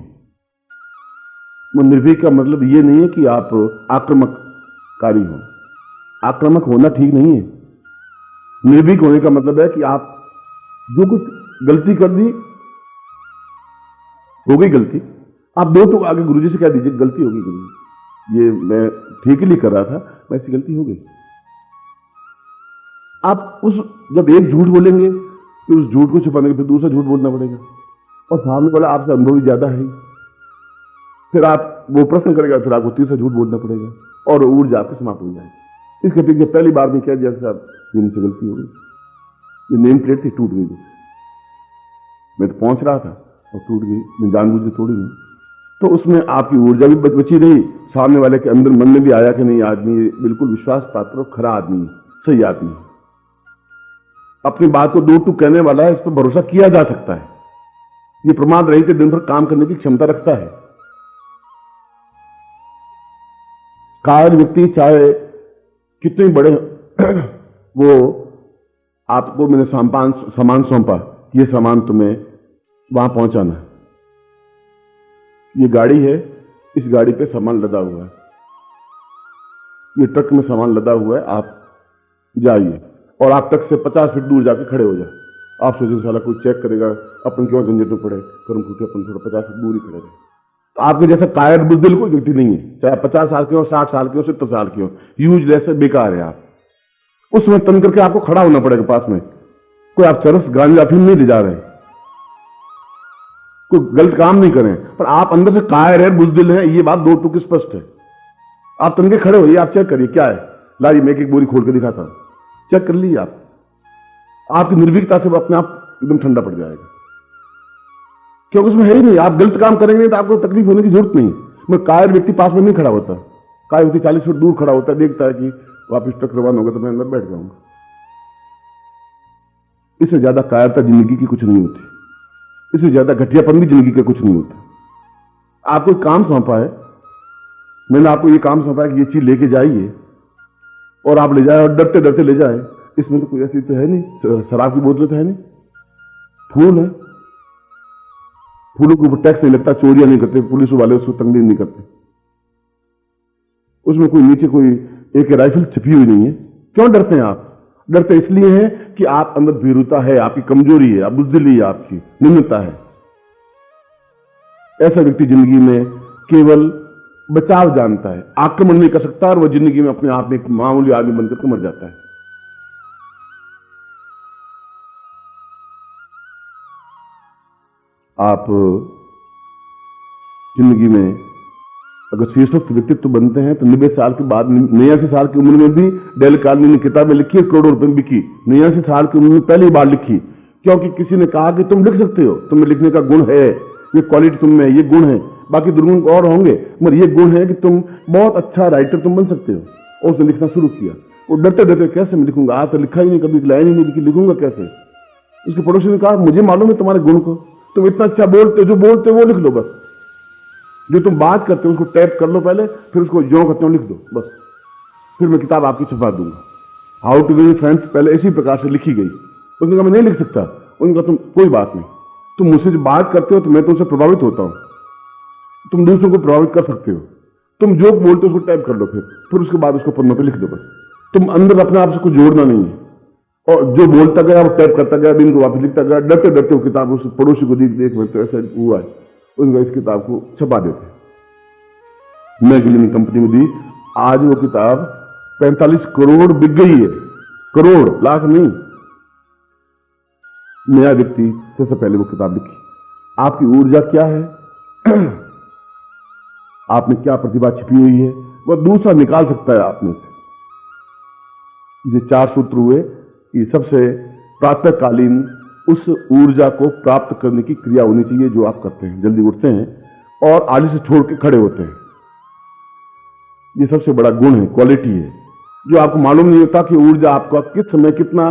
वो निर्भीक का मतलब ये नहीं है कि आप आक्रामककारी हों। आक्रामक होना ठीक नहीं है। निर्भीक होने का मतलब है कि आप जो कुछ गलती कर दी, हो गई गलती, आप 2 तो आगे गुरुजी से कह दीजिए गलती हो गई गुरुजी, ये मैं ठीक ही नहीं कर रहा था, वैसी गलती हो गई। आप उस जब एक झूठ बोलेंगे तो उस झूठ को छुपाने के फिर दूसरा झूठ बोलना पड़ेगा, और सामने वाला आपसे अनुभवी ज्यादा है, फिर आप वो प्रश्न करेगा, फिर आपको तीसरा झूठ बोलना पड़ेगा, और ऊर्जा आपकी समाप्त हो जाएगी। इसके पीछे पहली बार में कह दिया साहब ये मुझसे गलती हो गई, ये नेम प्लेट थी टूट गई, मैं तो पहुंच रहा था और टूट गई, मैं जानबूझ के तोड़ी नहीं, तो उसमें आपकी ऊर्जा भी बची रही। सामने वाले के अंदर मन में भी आया कि नहीं आदमी बिल्कुल विश्वास पात्र और खरा आदमी, सही आदमी, अपनी बात को 2 टूक कहने वाला है, इस पर भरोसा किया जा सकता है, ये प्रमाद रहित दिन भर काम करने की क्षमता रखता है। कार्य व्यक्ति चाहे कितने बड़े वो आपको मैंने सामान सौंपा, ये सामान तुम्हें वहां पहुंचाना है, ये गाड़ी है, इस गाड़ी पे सामान लदा हुआ है, ये ट्रक में सामान लदा हुआ है, आप जाइए और आप ट्रक से 50 फीट दूर जाके खड़े हो जाए। आप सोचें साला कोई चेक करेगा, अपन क्यों झंझट में पड़े, कर्म फूटे, अपन थोड़ा 50 फीट दूर ही खड़े रहे। तो आपके जैसा कायर बुद्धिल कोई व्यक्ति नहीं है, चाहे 50 साल के हो, 60 साल के हो, 70 साल के हो, यूजलेस है, बेकार है आप। उस समय तन करके आपको खड़ा होना पड़ेगा पास में। कोई आप चरस गांजा अफीम नहीं ले जा रहे, कोई गलत काम नहीं करें, पर आप अंदर से कायर है, बुजदिल है, ये बात दो टूक स्पष्ट है। आप तन के खड़े होइए, आप चेक करिए क्या है, लाइए मैं एक बोरी खोल के दिखाता हूं, चेक कर लीजिए आप। आपकी निर्भीकता से वो अपने आप एकदम ठंडा पड़ जाएगा, क्योंकि उसमें है ही नहीं। आप गलत काम करेंगे तो आपको तकलीफ होने की जरूरत नहीं। मैं कायर व्यक्ति पास में नहीं खड़ा होता, कायर व्यक्ति 40 फीट दूर खड़ा होता है, देखता है कि वापिस ट्रक रवाना होगा तो मैं अंदर बैठ जाऊंगा। इससे ज्यादा कायरता जिंदगी की कुछ नहीं होती, इससे ज्यादा घटियापन भी जिंदगी का कुछ नहीं होता। आपको काम सौंपा है, मैंने आपको ये काम सौंपा है कि ये चीज लेके जाइए, और आप ले जाए और डरते डरते ले जाए, इसमें तो कोई ऐसी तो है नहीं, शराब की बोतलें तो है नहीं, फूल है, फूलों के ऊपर टैक्स नहीं लगता, चोरियां नहीं करते, पुलिस वाले उसको तंगड़ी नहीं करते, उसमें कोई नीचे कोई एक राइफल छिपी हुई नहीं है। क्यों डरते हैं आप? डरते इसलिए हैं कि आप अंदर भीरुता है, आपकी कमजोरी है, आप बुज़दिली है, आपकी निम्नता है। ऐसा व्यक्ति जिंदगी में केवल बचाव जानता है, आक्रमण नहीं कर सकता, और वह जिंदगी में अपने आप में एक मामूली आदमी बनकर के मर जाता है। आप जिंदगी में अगर शीर्षस्थ व्यक्तित्व बनते हैं तो 90 साल के बाद, 89 साल की उम्र में भी डेल कार्नेगी ने किताबें लिखी, करोड़ों रुपए में बिकी। 89 साल की उम्र में पहली बार लिखी, क्योंकि किसी ने कहा कि तुम लिख सकते हो, तुम्हें लिखने का गुण है, ये क्वालिटी तुम में, ये गुण है, बाकी दुर्गुण और होंगे, मगर ये गुण है कि तुम बहुत अच्छा राइटर तुम बन सकते हो। और उसने लिखना शुरू किया। वो डरते डरते, कैसे मैं लिखूंगा, आज तो लिखा ही नहीं, कभी लाइन ही नहीं लिखी, लिखूंगा कैसे? उसके पड़ोसी ने कहा, मुझे मालूम है तुम्हारे गुण को, तुम इतना अच्छा बोलते हो, जो बोलते हो वो लिख लो बस, जो तुम बात करते हो उसको टैप कर लो पहले, फिर उसको जो करते हो लिख दो बस, फिर मैं किताब आपकी छपा दूंगा। हाउ टू विन फ्रेंड्स पहले इसी प्रकार से लिखी गई। उसने कहा मैं नहीं लिख सकता। उन्होंने कहा तुम कोई बात नहीं, तुम मुझसे जो बात करते हो तो मैं तुमसे प्रभावित होता हूं, तुम दूसरों को प्रभावित कर सकते हो, तुम जो बोलते हो उसको टाइप कर लो, फिर उसके बाद उसको पन्नों पे लिख दो बस। तुम अंदर अपने आप से कुछ जोड़ना नहीं है, और जो बोलता गया वो टाइप करता गया, दिन को वापस लिखता गया, डरते डरते वो किताब उस पड़ोसी को देख तो ऐसा हुआ है, उनका इस किताब को छपा देते। मैगजीन कंपनी में दी, आज वो किताब 45 करोड़ बिक गई है, करोड़, लाख नहीं। नया व्यक्ति सबसे पहले वो किताब लिखी। आपकी ऊर्जा क्या है, आप में क्या प्रतिभा छिपी हुई है, वह दूसरा निकाल सकता है आप में से। ये 4 सूत्र हुए, ये सबसे प्रातःकालीन उस ऊर्जा को प्राप्त करने की क्रिया होनी चाहिए जो आप करते हैं। जल्दी उठते हैं और आलस से छोड़ के खड़े होते हैं, ये सबसे बड़ा गुण है, क्वालिटी है, जो आपको मालूम नहीं होता कि ऊर्जा आपका किस समय कितना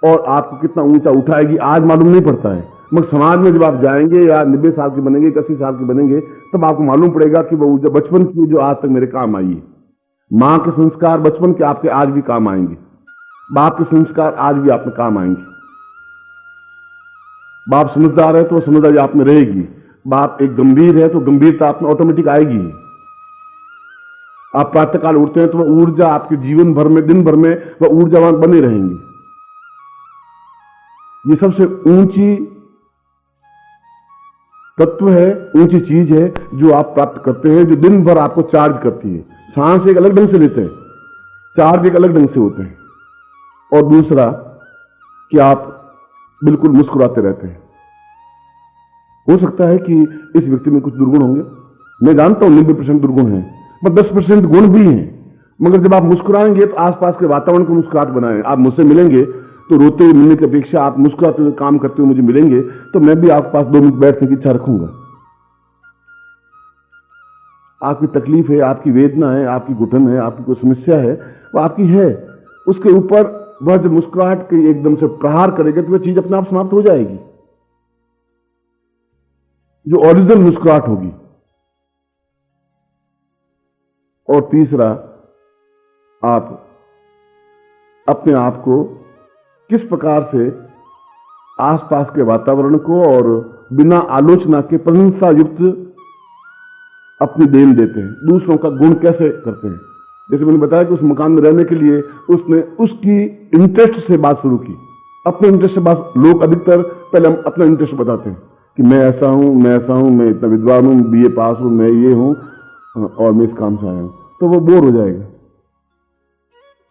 और आपको कितना ऊंचा उठाएगी, आज मालूम नहीं पड़ता है। मगर समाज में जब आप जाएंगे या 90 साल के बनेंगे, 80 साल के बनेंगे, तब आपको मालूम पड़ेगा कि वो ऊर्जा बचपन की जो आज तक मेरे काम आई है। मां के संस्कार बचपन के आपके आज भी काम आएंगे, बाप के संस्कार आज भी आप में काम आएंगे। बाप समझदार है तो वो समझदारी आप में रहेगी, बाप एक गंभीर है तो गंभीरता आप में ऑटोमेटिक आएगी। आप प्रातःकाल उठते हैं तो वह ऊर्जा आपके जीवन भर में, दिन भर में वह ऊर्जावान बने रहेंगे। ये सबसे ऊंची तत्व है, ऊंची चीज है जो आप प्राप्त करते हैं, जो दिन भर आपको चार्ज करती है। सांस एक अलग ढंग से लेते हैं, चार्ज एक अलग ढंग से होते हैं। और दूसरा कि आप बिल्कुल मुस्कुराते रहते हैं। हो सकता है कि इस व्यक्ति में कुछ दुर्गुण होंगे, मैं जानता हूं 90% दुर्गुण है, पर 10% गुण भी हैं। मगर जब आप मुस्कुराएंगे तो आसपास के वातावरण को मुस्कुराहट बनाएं। आप मुझसे मिलेंगे तो रोते हुए मिलने की अपेक्षा आप मुस्कुराते हुए काम करते हुए मुझे मिलेंगे, तो मैं भी आपके पास 2 मिनट बैठने की इच्छा रखूंगा। आपकी तकलीफ है, आपकी वेदना है, आपकी घुटन है, आपकी कोई समस्या है, वो आपकी है, उसके ऊपर वह जब मुस्कुराहट के एकदम से प्रहार करेगा तो वह चीज अपने आप समाप्त हो जाएगी, जो ओरिजिनल मुस्कुराहट होगी। और तीसरा, आप अपने आप को किस प्रकार से आसपास के वातावरण को और बिना आलोचना के प्रशंसा युक्त अपनी देन देते हैं, दूसरों का गुण कैसे करते हैं। जैसे मैंने बताया कि उस मकान में रहने के लिए उसने उसकी इंटरेस्ट से बात शुरू की, अपने इंटरेस्ट से बात, लोग अधिकतर पहले हम अपना इंटरेस्ट बताते हैं कि मैं ऐसा हूं, मैं ऐसा हूं, मैं इतना विद्वान हूं, बीए पास हूं, मैं ये हूं और मैं इस काम से आया हूं, तो वो बोर हो जाएगा।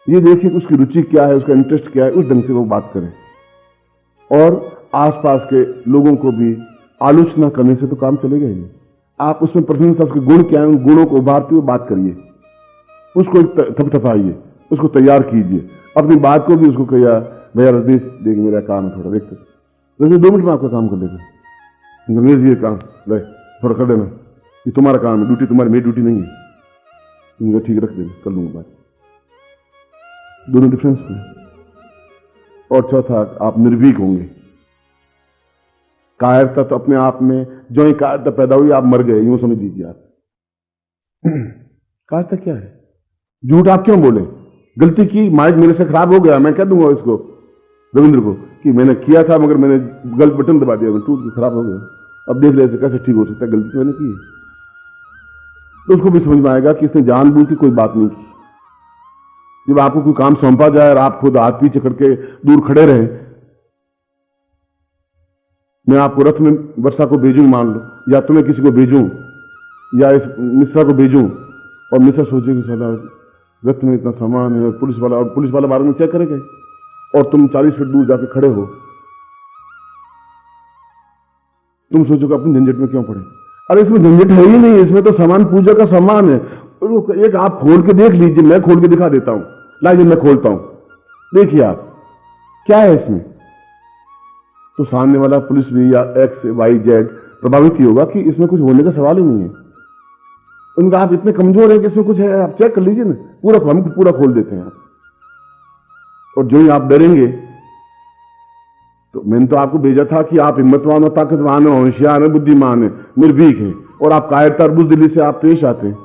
ये देखिए उसकी रुचि क्या है, उसका इंटरेस्ट क्या है, उस ढंग से वो बात करें। और आसपास के लोगों को भी आलोचना करने से तो काम चलेगा ही नहीं। आप उसमें प्रशंसा, उसके गुण क्या है, उन गुणों को उभारते हुए बात करिए, उसको थपथपाइए, उसको तैयार कीजिए, अपनी बात को भी उसको कहिए, भैया रजनीश देख मेरा काम है थोड़ा, देखते रजनीश 2 मिनट में आपका काम कर लेगा। रजनीश ये काम ले थोड़ा कर देना, ये तुम्हारा काम है, ड्यूटी तुम्हारी, मेरी ड्यूटी नहीं है, ठीक रख देना, कर लूंगा बात। दोनों डिफरेंस है। और चौथा, आप निर्भीक होंगे। कायरता तो अपने आप में, जो ही कायरता पैदा हुई आप मर गए, यूं समझ लीजिए आप। कायरता क्या है? झूठ आप क्यों बोले? गलती की, माइक मेरे से खराब हो गया, मैं कह दूंगा इसको रविंद्र को कि मैंने किया था मगर मैंने गलत बटन दबा दिया, टूट खराब हो गया, अब देख ले कैसे ठीक हो सकता है, गलती तो मैंने की है। तो उसको भी समझ में आएगा कि इसने जानबूझ के कोई बात नहीं की। जब आपको कोई काम सौंपा जाए और आप खुद हाथ पीछे करके दूर खड़े रहे, मैं आपको रथ में वर्षा को भेजूं मान लो, या तुम्हें किसी को भेजूं, या इस मिश्रा को भेजूं, और मिश्रा सोचेगी साला रथ में इतना सामान है, पुलिस वाला बारे में चेक करेगा, और तुम 40 फीट दूर जाके खड़े हो, तुम सोचोगे अपनी झंझट में क्यों पड़े? अरे इसमें झंझट है ही नहीं, इसमें तो सामान पूजा का सामान है। एक आप खोल के देख लीजिए, मैं खोल के दिखा देता हूं, लाइए मैं खोलता हूं, देखिए आप क्या है इसमें। तो सामने वाला पुलिस भी या एक्स वाई जेड प्रभावित ही होगा कि इसमें कुछ होने का सवाल ही नहीं है। उनका आप इतने कमजोर हैं कि इसमें कुछ है, आप चेक कर लीजिए ना, हम पूरा खोल देते हैं आप। और जो ही आप डरेंगे, तो मैंने तो आपको भेजा था कि आप हिम्मतवान और ताकतवान हो, होशियार है, बुद्धिमान है, निर्भीक है, और आप कायरता और बुज़दिली से आप पेश आते हैं।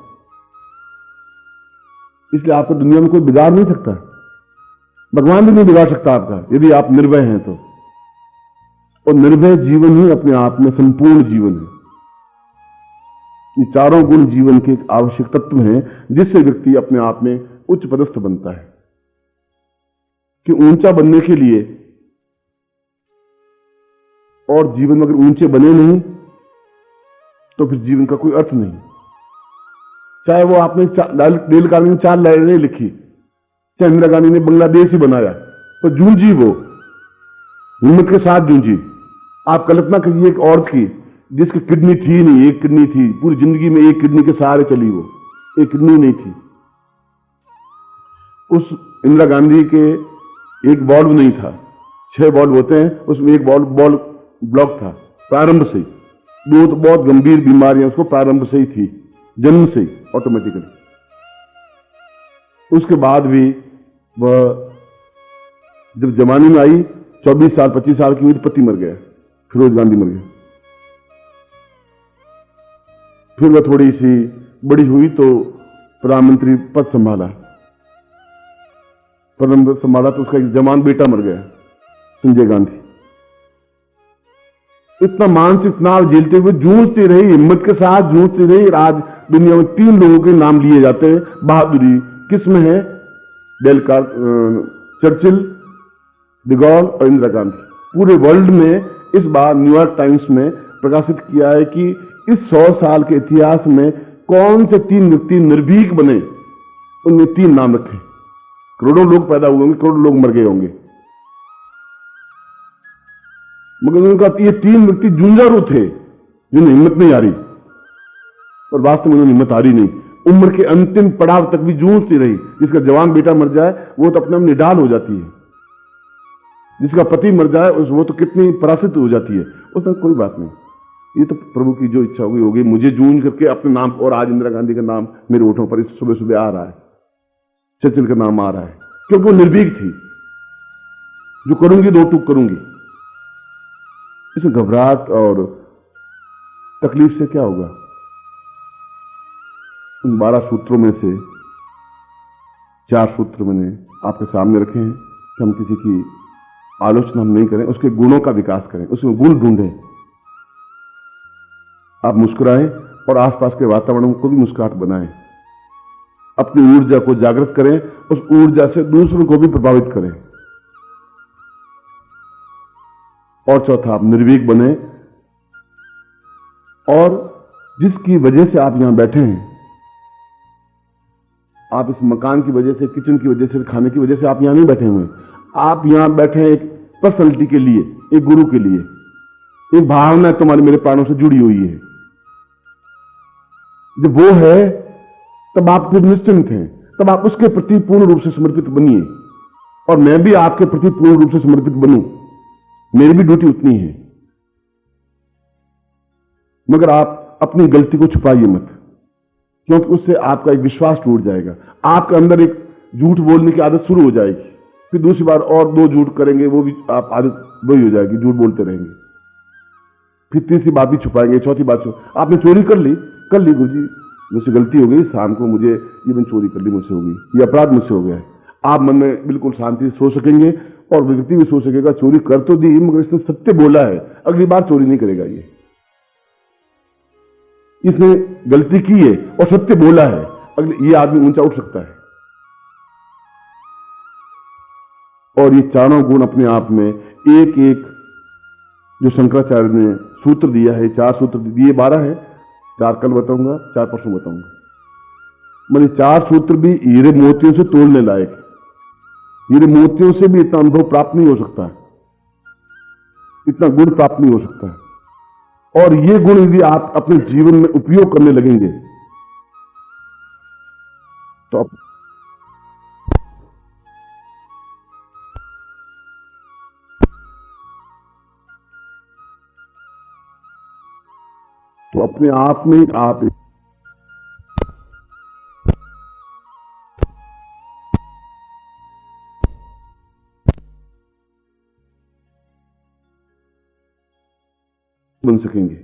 इसलिए आपको दुनिया में कोई बिगाड़ नहीं सकता, भगवान भी नहीं बिगाड़ सकता आपका, यदि आप निर्भय हैं तो। और निर्भय जीवन ही अपने आप में संपूर्ण जीवन है। ये चारों गुण जीवन के एक आवश्यक तत्व हैं, जिससे व्यक्ति अपने आप में उच्च पदस्थ बनता है। कि ऊंचा बनने के लिए, और जीवन में अगर ऊंचे बने नहीं तो फिर जीवन का कोई अर्थ नहीं। चाहे वो आपने रेल गाड़ी में 4 लाइनें लिखी, चाहे इंदिरा गांधी ने बांग्लादेश ही बनाया, तो जूझी वो, हिम्मत के साथ जूझी। आप कल्पना करिए एक औरत की जिसकी किडनी थी नहीं, एक किडनी थी, पूरी जिंदगी में एक किडनी के सहारे चली, वो एक किडनी नहीं थी। उस इंदिरा गांधी के एक बॉल्व नहीं था, 6 बॉल्व होते हैं, उसमें एक बॉल्व ब्लॉक था प्रारंभ से। बहुत गंभीर बीमारियां उसको प्रारंभ से ही थी, जन्म से ही ऑटोमेटिकली। उसके बाद भी वह जब जवानी में आई, 24 साल 25 साल की हुई, पति मर गया, फिरोज गांधी मर गया। फिर वह थोड़ी सी बड़ी हुई तो प्रधानमंत्री पद संभाला, तो उसका एक जवान बेटा मर गया, संजय गांधी। इतना मानसिक तनाव झेलते हुए जूझती रही, हिम्मत के साथ जूझती रही। आज दुनिया में 3 लोगों के नाम लिए जाते हैं बहादुरी, किसमें है? चर्चिल, डिगॉल और इंदिरा गांधी। पूरे वर्ल्ड में इस बार न्यूयॉर्क टाइम्स में प्रकाशित किया है कि इस 100 साल के इतिहास में कौन से 3 व्यक्ति निर्भीक बने, उनमें 3 नाम रखे। करोड़ों लोग पैदा हुए होंगे, करोड़ों लोग मर गए होंगे, मगर उनका ये 3 व्यक्ति जुंजारू थे जिन्हें हिम्मत नहीं आ रही, और वास्तव में उन्हें हिम्मत आ रही नहीं। उम्र के अंतिम पड़ाव तक भी जूझती रही। जिसका जवान बेटा मर जाए वो तो अपने आप निडाल हो जाती है, जिसका पति मर जाए वो तो कितनी पराजित हो जाती है, उसमें कोई बात नहीं। ये तो प्रभु की जो इच्छा हुई होगी। मुझे जूझ करके अपने नाम, और आज इंदिरा गांधी का नाम मेरे होठों पर इस सुबह सुबह आ रहा है, चर्चिल का नाम आ रहा है, क्योंकि वो निर्भीक थी। जो करूंगी 2 टूक करूंगी। इसमें घबराहट और तकलीफ से क्या होगा? उन 12 सूत्रों में से 4 सूत्र मैंने आपके सामने रखे हैं कि हम किसी की आलोचना हम नहीं करें, उसके गुणों का विकास करें, उसमें गुण ढूंढें। आप मुस्कुराएं और आसपास के वातावरण को भी मुस्कुराहट बनाएं। अपनी ऊर्जा को जागृत करें, उस ऊर्जा से दूसरों को भी प्रभावित करें। और चौथा, आप निर्भीक बने और जिसकी वजह से आप यहां बैठे हैं, आप इस मकान की वजह से, किचन की वजह से, खाने की वजह से आप यहां नहीं बैठे हुए। आप यहां बैठे हैं एक पर्सनैलिटी के लिए, एक गुरु के लिए। एक भावना तुम्हारे मेरे प्राणों से जुड़ी हुई है। जब वो है तब आप फिर निश्चिंत हैं, तब आप उसके प्रति पूर्ण रूप से समर्पित बनिए। और मैं भी आपके प्रति पूर्ण रूप से समर्पित बनूं, मेरी भी ड्यूटी उतनी है। मगर आप अपनी गलती को छुपाइए मत, क्योंकि उससे आपका एक विश्वास टूट जाएगा। आपके अंदर एक झूठ बोलने की आदत शुरू हो जाएगी। फिर दूसरी बार और 2 झूठ करेंगे, वो भी आप आदत वही हो जाएगी, झूठ बोलते रहेंगे। फिर तीसरी बात भी छुपाएंगे, चौथी बात आपने चोरी कर ली गुरुजी, मुझसे गलती हो गई, शाम को मुझे ये मैंने चोरी कर ली, मुझसे हो गई, ये अपराध मुझसे हो गया है। आप मन में बिल्कुल शांति से सो सकेंगे और व्यक्ति भी सो सकेगा, चोरी कर तो दी मगर इसने सत्य बोला है, अगली बार चोरी नहीं करेगा। ये इसने गलती की है और सत्य बोला है, अगले ये आदमी ऊंचा उठ सकता है। और ये चारों गुण अपने आप में एक एक जो शंकराचार्य ने सूत्र दिया है, 4 सूत्र दिए, 12 है, 4 कल बताऊंगा, 4 परसों बताऊंगा। मतलब 4 सूत्र भी हीरे मोतियों से तोड़ने लायक है। हीरे मोतियों से भी इतना अनुभव प्राप्त नहीं हो सकता, इतना गुण प्राप्त नहीं हो सकता। और ये गुण यदि आप अपने जीवन में उपयोग करने लगेंगे तो अपने आप में आप बन सकेंगे।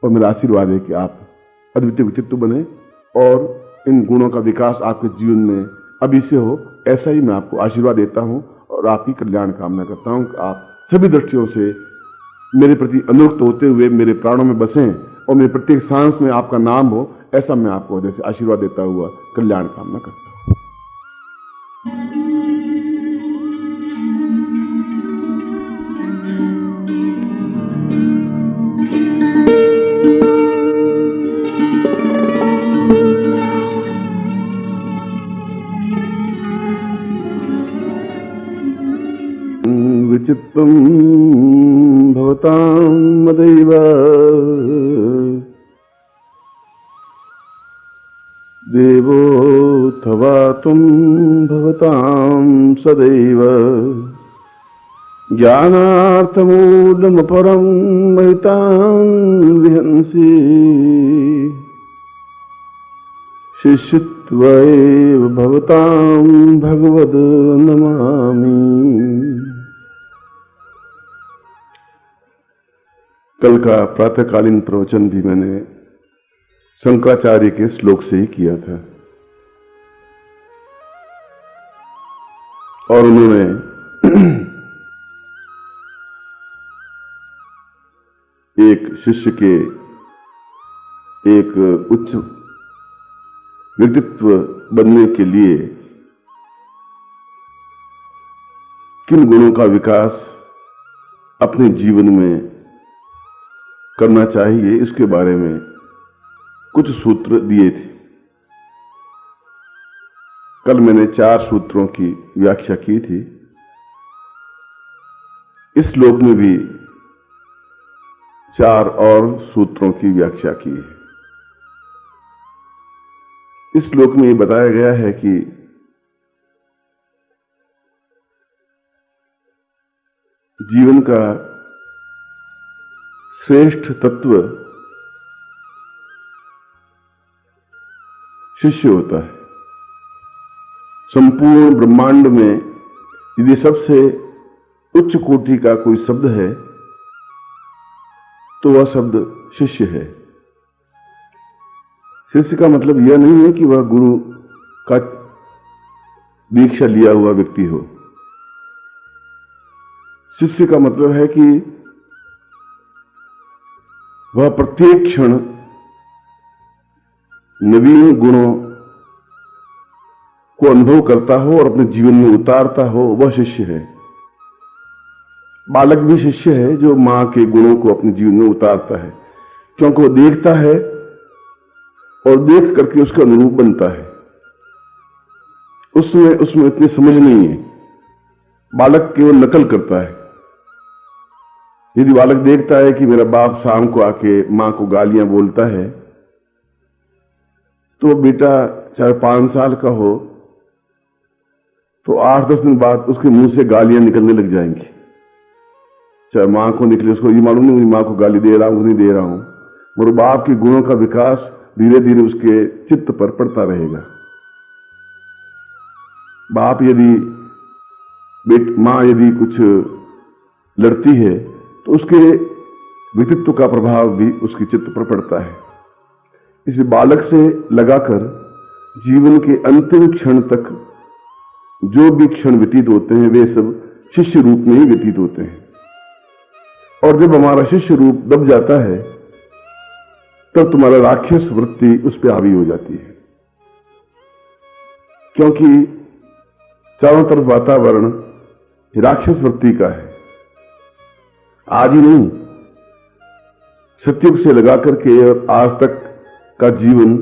और मेरा आशीर्वाद है कि आप अद्वितीय व्यक्तित्व बने और इन गुणों का विकास आपके जीवन में अभी से हो, ऐसा ही मैं आपको आशीर्वाद देता हूं और आपकी कल्याण कामना करता हूं कि आप सभी दृष्टियों से मेरे प्रति अनुरक्त होते हुए मेरे प्राणों में बसें और मेरे प्रत्येक सांस में आपका नाम हो, ऐसा मैं आपको हृदय से आशीर्वाद देता हुआ कल्याण कामना करता हूं। विचित्रं भवतां मदैव देवोऽथवा भवतां सदैव ज्ञानार्थमूलमपरं महितां विहंसि शिष्यत्वैव भवतां भगवद् नमामि। कल का प्रातःकालीन प्रवचन भी मैंने शंकराचार्य के श्लोक से ही किया था और उन्होंने एक शिष्य के एक उच्च व्यक्तित्व बनने के लिए किन गुणों का विकास अपने जीवन में करना चाहिए, इसके बारे में कुछ सूत्र दिए थे। कल मैंने 4 सूत्रों की व्याख्या की थी। इस श्लोक में भी 4 और सूत्रों की व्याख्या की है। इस श्लोक में यह बताया गया है कि जीवन का श्रेष्ठ तत्व शिष्य होता है। संपूर्ण ब्रह्मांड में यदि सबसे उच्च कोटि का कोई शब्द है तो वह शब्द शिष्य है। शिष्य का मतलब यह नहीं है कि वह गुरु का दीक्षा लिया हुआ व्यक्ति हो। शिष्य का मतलब है कि वह प्रत्येक क्षण नवीन गुणों को अनुभव करता हो और अपने जीवन में उतारता हो, वह शिष्य है। बालक भी शिष्य है जो मां के गुणों को अपने जीवन में उतारता है, क्योंकि वो देखता है और देख करके उसका अनुरूप बनता है। उसमें इतनी समझ नहीं है, बालक केवल नकल करता है। यदि बालक देखता है कि मेरा बाप शाम को आके मां को गालियां बोलता है, तो बेटा चाहे 5 साल का हो तो 8-10 दिन बाद उसके मुंह से गालियां निकलने लग जाएंगी। चाहे मां को निकले, उसको ये मालूम नहीं मां को गाली दे रहा हूं नहीं दे रहा हूं, मगर बाप के गुणों का विकास धीरे धीरे उसके चित्त पर पड़ता रहेगा। बाप मां यदि कुछ लड़ती है तो उसके व्यक्तित्व का प्रभाव भी उसके चित्त पर पड़ता है। इसे बालक से लगाकर जीवन के अंतिम क्षण तक जो भी क्षण व्यतीत होते हैं वे सब शिष्य रूप में ही व्यतीत होते हैं। और जब हमारा शिष्य रूप दब जाता है तब तुम्हारा राक्षस वृत्ति उस पर हावी हो जाती है, क्योंकि चारों तरफ वातावरण राक्षस वृत्ति का है। आज ही नहीं, सतयुग से लगा करके और आज तक का जीवन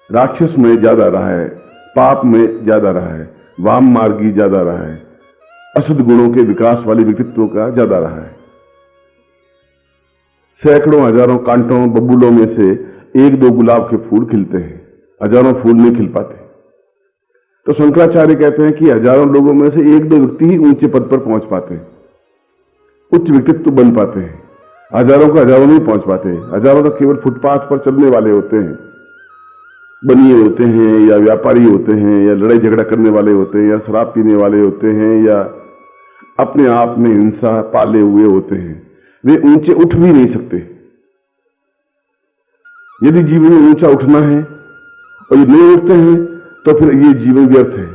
राक्षस में ज्यादा रहा है, पाप में ज्यादा रहा है, वाम मार्गी ज्यादा रहा है, असद गुणों के विकास वाले व्यक्तित्वों का ज्यादा रहा है। सैकड़ों हजारों कांटों बबूलों में से 1-2 गुलाब के फूल खिलते हैं, हजारों फूल नहीं खिल पाते। तो शंकराचार्य कहते हैं कि हजारों लोगों में से 1-2 व्यक्ति ही ऊंचे पद पर पहुंच पाते हैं, उच्च व्यक्तित्व बन पाते हैं। हजारों का हजारों नहीं पहुंच पाते। हजारों तो केवल फुटपाथ पर चलने वाले होते हैं, बनिए होते हैं या व्यापारी होते हैं या लड़ाई झगड़ा करने वाले होते हैं या शराब पीने वाले होते हैं या अपने आप में हिंसा पाले हुए होते हैं। वे ऊंचे उठ भी नहीं सकते। यदि जीवन में ऊंचा उठना है और ये नहीं उठते हैं तो फिर ये जीवन व्यर्थ है,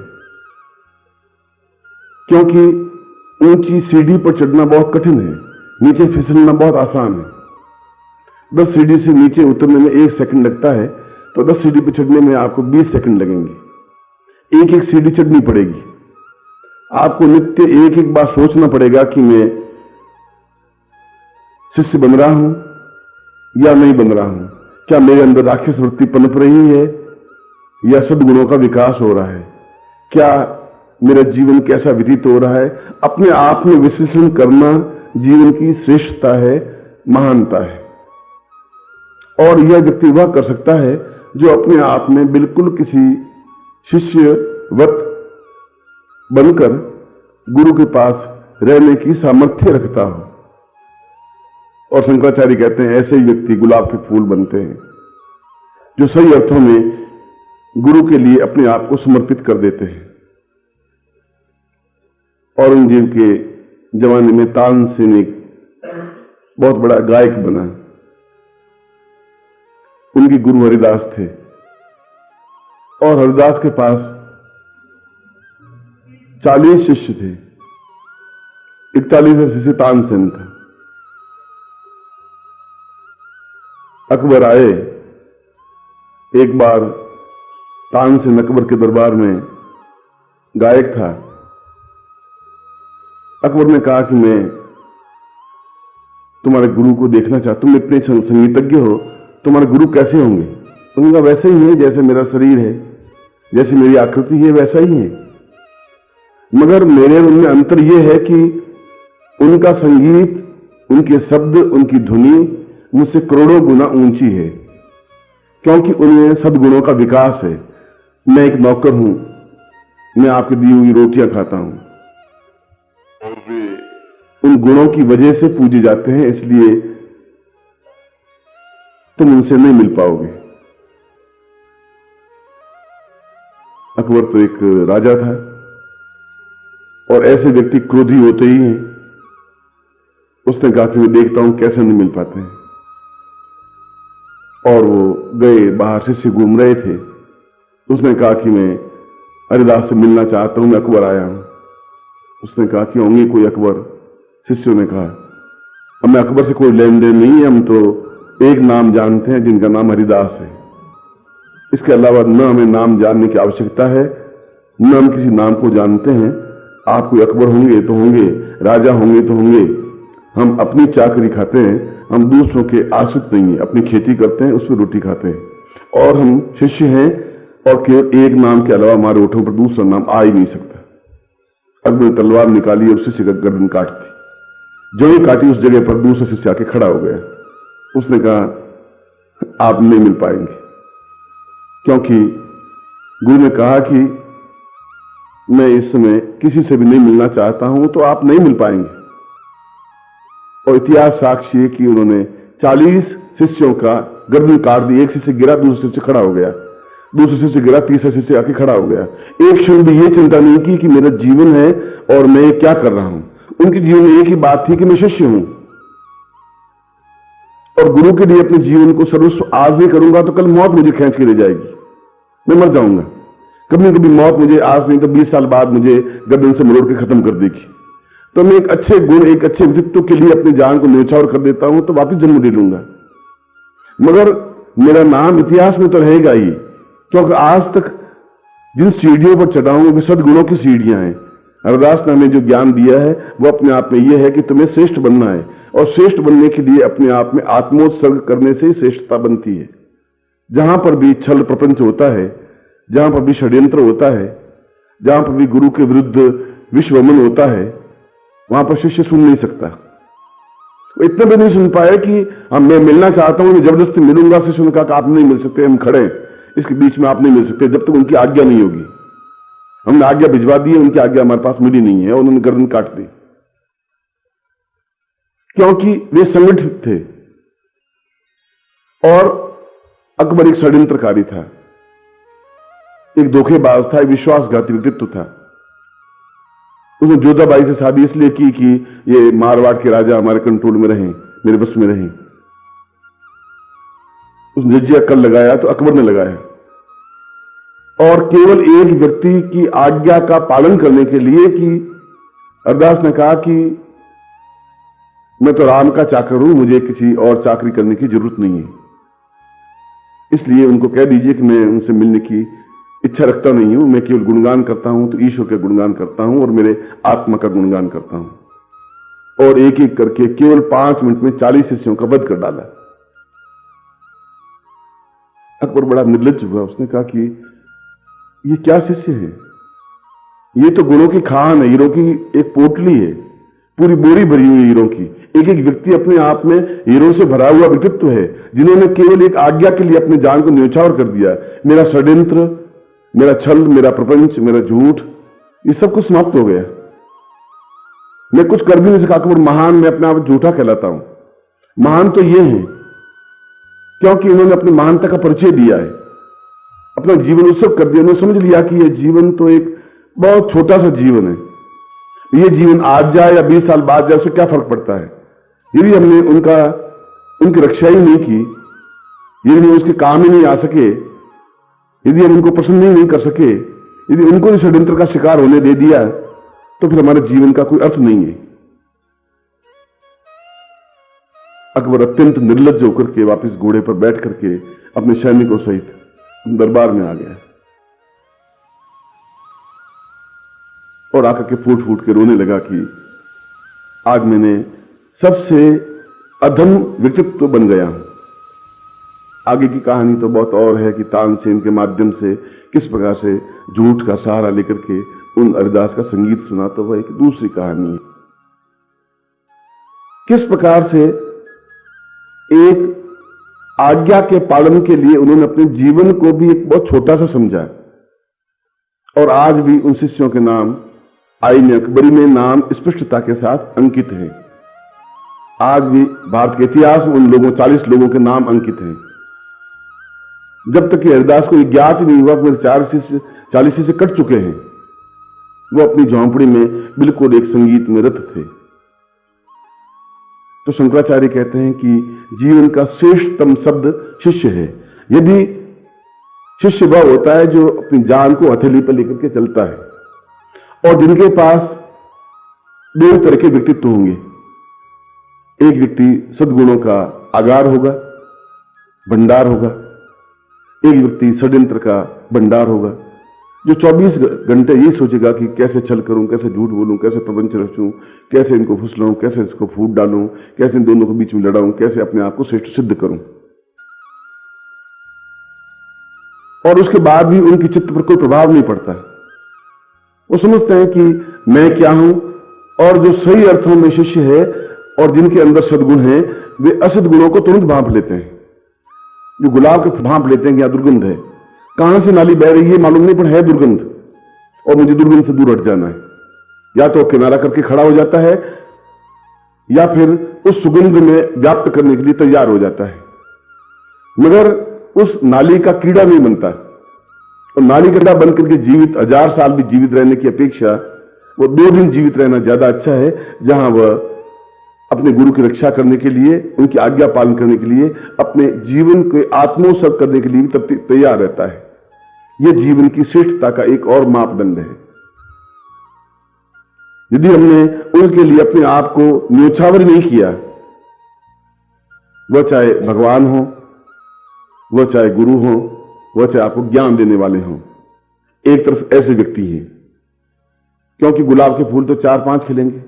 क्योंकि ऊंची सीढ़ी पर चढ़ना बहुत कठिन है, नीचे फिसलना बहुत आसान है। 10 सीढ़ी से नीचे उतरने में 1 सेकंड लगता है, तो 10 सीढ़ी पर चढ़ने में आपको 20 सेकंड लगेंगे। एक सीढ़ी चढ़नी पड़ेगी। आपको नित्य एक बार सोचना पड़ेगा कि मैं शिष्य बन रहा हूं या नहीं बन रहा हूं, क्या मेरे अंदर राक्षस वृत्ति पनप रही है या सद्गुणों का विकास हो रहा है, क्या मेरा जीवन कैसा व्यतीत हो रहा है। अपने आप में विश्लेषण करना जीवन की श्रेष्ठता है, महानता है। और यह व्यक्ति वह कर सकता है जो अपने आप में बिल्कुल किसी शिष्यवत बनकर गुरु के पास रहने की सामर्थ्य रखता हो। और शंकराचार्य कहते हैं ऐसे ही व्यक्ति गुलाब के फूल बनते हैं जो सही अर्थों में गुरु के लिए अपने आप को समर्पित कर देते हैं। औरंगजेब के जमाने में तानसेन एक बहुत बड़ा गायक बना। उनके गुरु हरिदास थे और हरिदास के पास 40 शिष्य थे। 41 शिष्य तानसेन था। अकबर आए एक बार, तानसेन अकबर के दरबार में गायक था। अकबर ने कहा कि मैं तुम्हारे गुरु को देखना चाहता, तुम इतने संगीतज्ञ हो, तुम्हारे गुरु कैसे होंगे। उन्होंने कहा वैसे ही है जैसे मेरा शरीर है, जैसी मेरी आकृति है वैसा ही है, मगर मेरे उनमें अंतर यह है कि उनका संगीत, उनके शब्द, उनकी ध्वनि मुझसे करोड़ों गुना ऊंची है, क्योंकि उनमें सद्गुणों का विकास है। मैं एक नौकर हूं, मैं आपकी दी हुई रोटियां खाता हूं और वे उन गुणों की वजह से पूजे जाते हैं, इसलिए तुम उनसे नहीं मिल पाओगे। अकबर तो एक राजा था और ऐसे व्यक्ति क्रोधी होते ही हैं। उसने कहा कि मैं देखता हूं कैसे नहीं मिल पाते हैं। और वो गए, बाहर शिष्य घूम रहे थे। उसने कहा कि मैं हरिदास से मिलना चाहता हूं, मैं अकबर आया हूं। उसने कहा कि होंगे कोई अकबर। शिष्यों ने कहा हमें अकबर से कोई लेन देन नहीं है, हम तो एक नाम जानते हैं जिनका नाम हरिदास है। इसके अलावा न हमें नाम जानने की आवश्यकता है, न हम किसी नाम को जानते हैं। आप कोई अकबर होंगे तो होंगे, राजा होंगे तो होंगे, हम अपनी चाकरी खाते हैं, हम दूसरों के आश्रित नहीं है, अपनी खेती करते हैं, उस पर रोटी खाते हैं, और हम शिष्य हैं, और केवल एक नाम के अलावा हमारे ओठों पर दूसरा नाम आ ही नहीं सकता। अकबर ने तलवार निकाली और शिष्य का गर्दन काट दी। जो ही काटी उस जगह पर दूसरा शिष्य आके खड़ा हो गया। उसने कहा आप नहीं मिल पाएंगे, क्योंकि गुरु ने कहा कि मैं इस समय किसी से भी नहीं मिलना चाहता हूं, तो आप नहीं मिल पाएंगे। और इतिहास साक्षी है कि उन्होंने 40 शिष्यों का गर्दन काट दी। एक शिष्य गिरा, दूसरे शिष्य खड़ा हो गया, दूसरे शिष्य गिरा, तीसरा शिष्य आके खड़ा हो गया। एक क्षण भी ये चिंता नहीं की कि मेरा जीवन है और मैं क्या कर रहा हूं। उनके जीवन में एक ही बात थी कि मैं शिष्य हूं, और गुरु के लिए अपने जीवन को सर्वस्व आज भी करूंगा तो कल मौत मुझे खींच के ले जाएगी, मैं मर जाऊंगा। कभी कभी मौत मुझे आज नहीं तो 20 साल बाद मुझे गर्दन से मरोड़ के खत्म कर देगी। तो मैं एक अच्छे गुण, एक अच्छे व्यक्तित्व के लिए अपनी जान को न्यौछावर कर देता हूं, तो वापिस जन्म ले लूंगा, मगर मेरा नाम इतिहास में तो रहेगा ही, क्योंकि आज तक जिन सीढ़ियों पर चढ़ा हूं वे सदगुणों की सीढ़ियां हैं। हरदास ने हमें जो ज्ञान दिया है वो अपने आप में यह है कि तुम्हें श्रेष्ठ बनना है, और श्रेष्ठ बनने के लिए अपने आप में आत्मोत्सर्ग करने से ही श्रेष्ठता बनती है। जहां पर भी छल प्रपंच होता है, जहां पर भी षड्यंत्र होता है, जहां पर भी गुरु के विरुद्ध विश्वमन होता है, वहां पर शिष्य सुन नहीं सकता। वो इतना भी नहीं सुन पाया कि मैं मिलना चाहता हूं, मैं जबरदस्ती मिलूंगा। शिष्य ने कहा आप नहीं मिल सकते, हम खड़े हैं, इसके बीच में आप नहीं मिल सकते जब तक उनकी आज्ञा नहीं होगी। हमने आज्ञा भिजवा दी है, उनकी आज्ञा हमारे पास मिली नहीं है, और उन्होंने गर्दन काट दी, क्योंकि वे संगठित थे। और अकबर एक षड्यंत्रकारी था, एक धोखेबाज था, एक विश्वासघाती व्यक्तित्व था। उसने जोधाबाई से शादी इसलिए की कि ये मारवाड़ के राजा हमारे कंट्रोल में रहें, मेरे बस में रहें। उसने जजिया कर लगाया तो अकबर ने लगाया, और केवल एक व्यक्ति की आज्ञा का पालन करने के लिए कि अरदास ने कहा कि मैं तो राम का चाकर हूं, मुझे किसी और चाकरी करने की जरूरत नहीं है, इसलिए उनको कह दीजिए कि मैं उनसे मिलने की इच्छा रखता नहीं हूं, मैं केवल गुणगान करता हूं तो ईश्वर का गुणगान करता हूं और मेरे आत्मा का गुणगान करता हूं। और एक एक करके केवल 5 मिनट में 40 शिष्यों का वध कर डाला। अकबर बड़ा निर्लज्ज हुआ, उसने कहा कि ये क्या शिष्य है, ये तो गुणों की खान है, हीरों की एक पोटली है, पूरी बोरी भरी हुई हीरों की। एक एक व्यक्ति अपने आप में हीरों से भरा हुआ व्यक्तित्व है, जिन्होंने केवल एक आज्ञा के लिए अपनी जान को न्यौछावर कर दिया। मेरा षड्यंत्र, मेरा छल, मेरा प्रपंच, मेरा झूठ, ये सब कुछ समाप्त हो गया। मैं कुछ कर भी नहीं सका। अकबर महान, मैं अपने आप झूठा कहलाता हूं। महान तो ये है क्योंकि इन्होंने अपनी महानता का परिचय दिया है, अपना जीवन उत्सव कर दिया। उन्होंने समझ लिया कि यह जीवन तो एक बहुत छोटा सा जीवन है, ये जीवन आज जाए या 20 साल बाद जाए, उससे क्या फर्क पड़ता है। यदि हमने उनकी रक्षा ही नहीं की, यदि हम उसके काम ही नहीं आ सके, यदि हम उनको पसंद ही नहीं कर सके, यदि उनको इस षड्यंत्र का शिकार होने दे दिया, तो फिर हमारे जीवन का कोई अर्थ नहीं है। अकबर अत्यंत निर्लज्ज होकर के वापस घोड़े पर बैठ करके अपने सैनिकों सहित दरबार में आ गया, और आकर के फूट फूट के रोने लगा कि आज मैंने सबसे अधम व्यक्तित्व बन गया हूं। आगे की कहानी तो बहुत और है कि तानसेन के माध्यम से किस प्रकार से झूठ का सहारा लेकर के उन हरिदास का संगीत सुना, तो वह एक दूसरी कहानी है। किस प्रकार से एक आज्ञा के पालन के लिए उन्होंने अपने जीवन को भी एक बहुत छोटा सा समझा, और आज भी उन शिष्यों के नाम आईने अकबरी में नाम स्पष्टता के साथ अंकित है। आज भी भारत के इतिहास में उन लोगों 40 लोगों के नाम अंकित हैं। जब तक कि हरिदास को ज्ञात नहीं हुआ मेरे 40 शिष्य कट चुके हैं, वो अपनी झोंपड़ी में बिल्कुल एक संगीत में रत थे। तो शंकराचार्य कहते हैं कि जीवन का श्रेष्ठतम शब्द शिष्य है। यदि शिष्य वह होता है जो अपनी जान को हथेली पर लेकर के चलता है, और जिनके पास 2 तरह के व्यक्तित्व होंगे। एक व्यक्ति सद्गुणों का आगार होगा, भंडार होगा, एक व्यक्ति षड्यंत्र का भंडार होगा। जो 24 घंटे यही सोचेगा कि कैसे छल करूं, कैसे झूठ बोलूं, कैसे प्रपंच रचूं, कैसे इनको फुसलाऊं, कैसे इसको फूट डालूं, कैसे इन दोनों के बीच में लड़ाऊं, कैसे अपने आप को श्रेष्ठ सिद्ध करूं। और उसके बाद भी उनकी चित्त पर कोई प्रभाव नहीं पड़ता। वो समझते हैं कि मैं क्या हूं, और जो सही अर्थों में शिष्य है और जिनके अंदर सद्गुण है वे असद गुणों को तुरंत भांप लेते हैं। जो गुलाब के भांप लेते हैं कि यहां दुर्गंध है, कहां से नाली बह रही है मालूम नहीं, पर है दुर्गंध और मुझे दुर्गंध से दूर हट जाना है। या तो किनारा करके खड़ा हो जाता है या फिर उस सुगंध में व्याप्त करने के लिए तैयार हो जाता है, मगर उस नाली का कीड़ा नहीं बनता। और नाली का कीड़ा बनकर के जीवित 1000 साल भी जीवित रहने की अपेक्षा वो 2 दिन जीवित रहना ज्यादा अच्छा है, जहां वह अपने गुरु की रक्षा करने के लिए, उनकी आज्ञा पालन करने के लिए, अपने जीवन को आत्मोत्सर्ग करने के लिए भी तैयार रहता है। यह जीवन की श्रेष्ठता का एक और मापदंड है। यदि हमने उनके लिए अपने आप को न्योछावर नहीं किया, वह चाहे भगवान हो, वह चाहे गुरु हो, वह चाहे आपको ज्ञान देने वाले हों, एक तरफ ऐसे व्यक्ति हैं। क्योंकि गुलाब के फूल तो 4-5 खिलेंगे,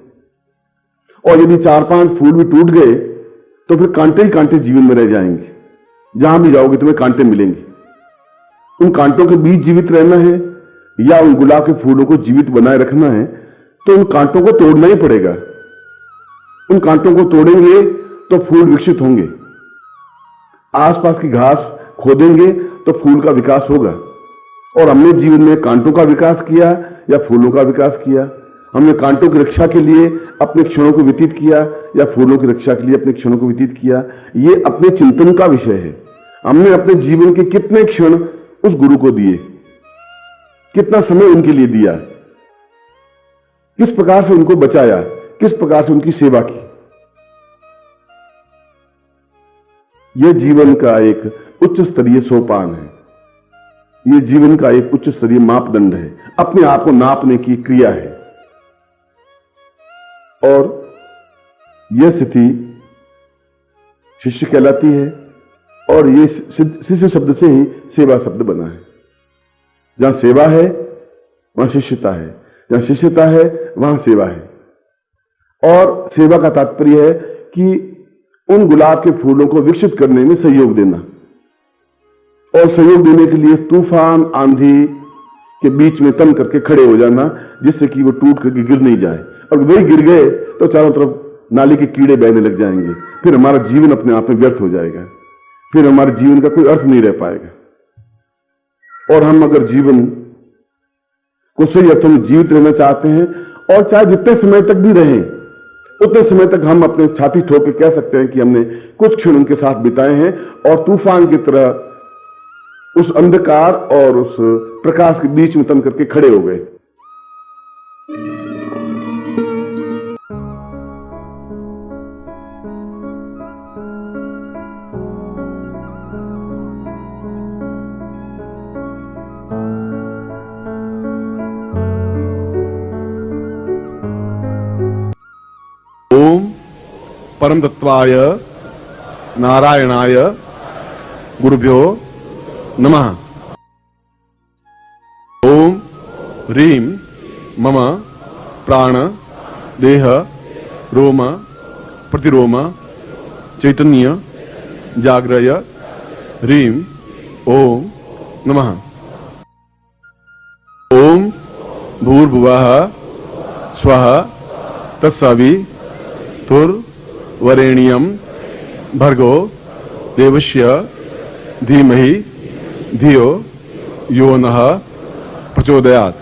और यदि 4-5 फूल भी टूट गए तो फिर कांटे ही कांटे जीवन में रह जाएंगे। जहां भी जाओगे तुम्हें कांटे मिलेंगे। उन कांटों के बीच जीवित रहना है या उन गुलाब के फूलों को जीवित बनाए रखना है, तो उन कांटों को तोड़ना ही पड़ेगा। उन कांटों को तोड़ेंगे तो फूल विकसित होंगे। आसपास की घास खोदेंगे तो फूल का विकास होगा। और हमने जीवन में कांटों का विकास किया या फूलों का विकास किया? हमने कांटों की रक्षा के लिए अपने क्षणों को व्यतीत किया या फूलों की रक्षा के लिए अपने क्षणों को व्यतीत किया? ये अपने चिंतन का विषय है। हमने अपने जीवन के कितने क्षण उस गुरु को दिए, कितना समय उनके लिए दिया, किस प्रकार से उनको बचाया, किस प्रकार से उनकी सेवा की? यह जीवन का एक उच्च स्तरीय सोपान है। यह जीवन का एक उच्च स्तरीय मापदंड है, अपने आप को नापने की क्रिया है। और यह स्थिति शिष्य कहलाती है, और यह शिष्य शब्द से ही सेवा शब्द बना है। जहां सेवा है वहां शिष्यता है, जहां शिष्यता है वहां सेवा है। और सेवा का तात्पर्य है कि उन गुलाब के फूलों को विकसित करने में सहयोग देना, और सहयोग देने के लिए तूफान आंधी के बीच में तन करके खड़े हो जाना, जिससे कि वो टूट करके गिर नहीं जाए। और वही गिर गए तो चारों तरफ नाली के कीड़े बहने लग जाएंगे, फिर हमारा जीवन अपने आप में व्यर्थ हो जाएगा, फिर हमारे जीवन का कोई अर्थ नहीं रह पाएगा। और हम अगर जीवन को सही अर्थों में जीवित रहना चाहते हैं, और चाहे जितने समय तक भी रहें, उतने समय तक हम अपने छाती ठोक के कह सकते हैं कि हमने कुछ क्षण उनके साथ बिताए हैं, और तूफान की तरह उस अंधकार और उस प्रकाश के बीच में तन करके खड़े हो गए। ओम परम तत्वाय नारायणाय गुरुभ्यो नमः। ओम ह्रीं मम प्राण देह रोम प्रतिरोम चैतन्य जाग्रय ह्रीं ओम नमः। ओम भूर्भुवः स्वः तत्सवितुर्वरेण्यं भर्गो देवस्य धीमहि धियो यो नः प्रचोदयात्।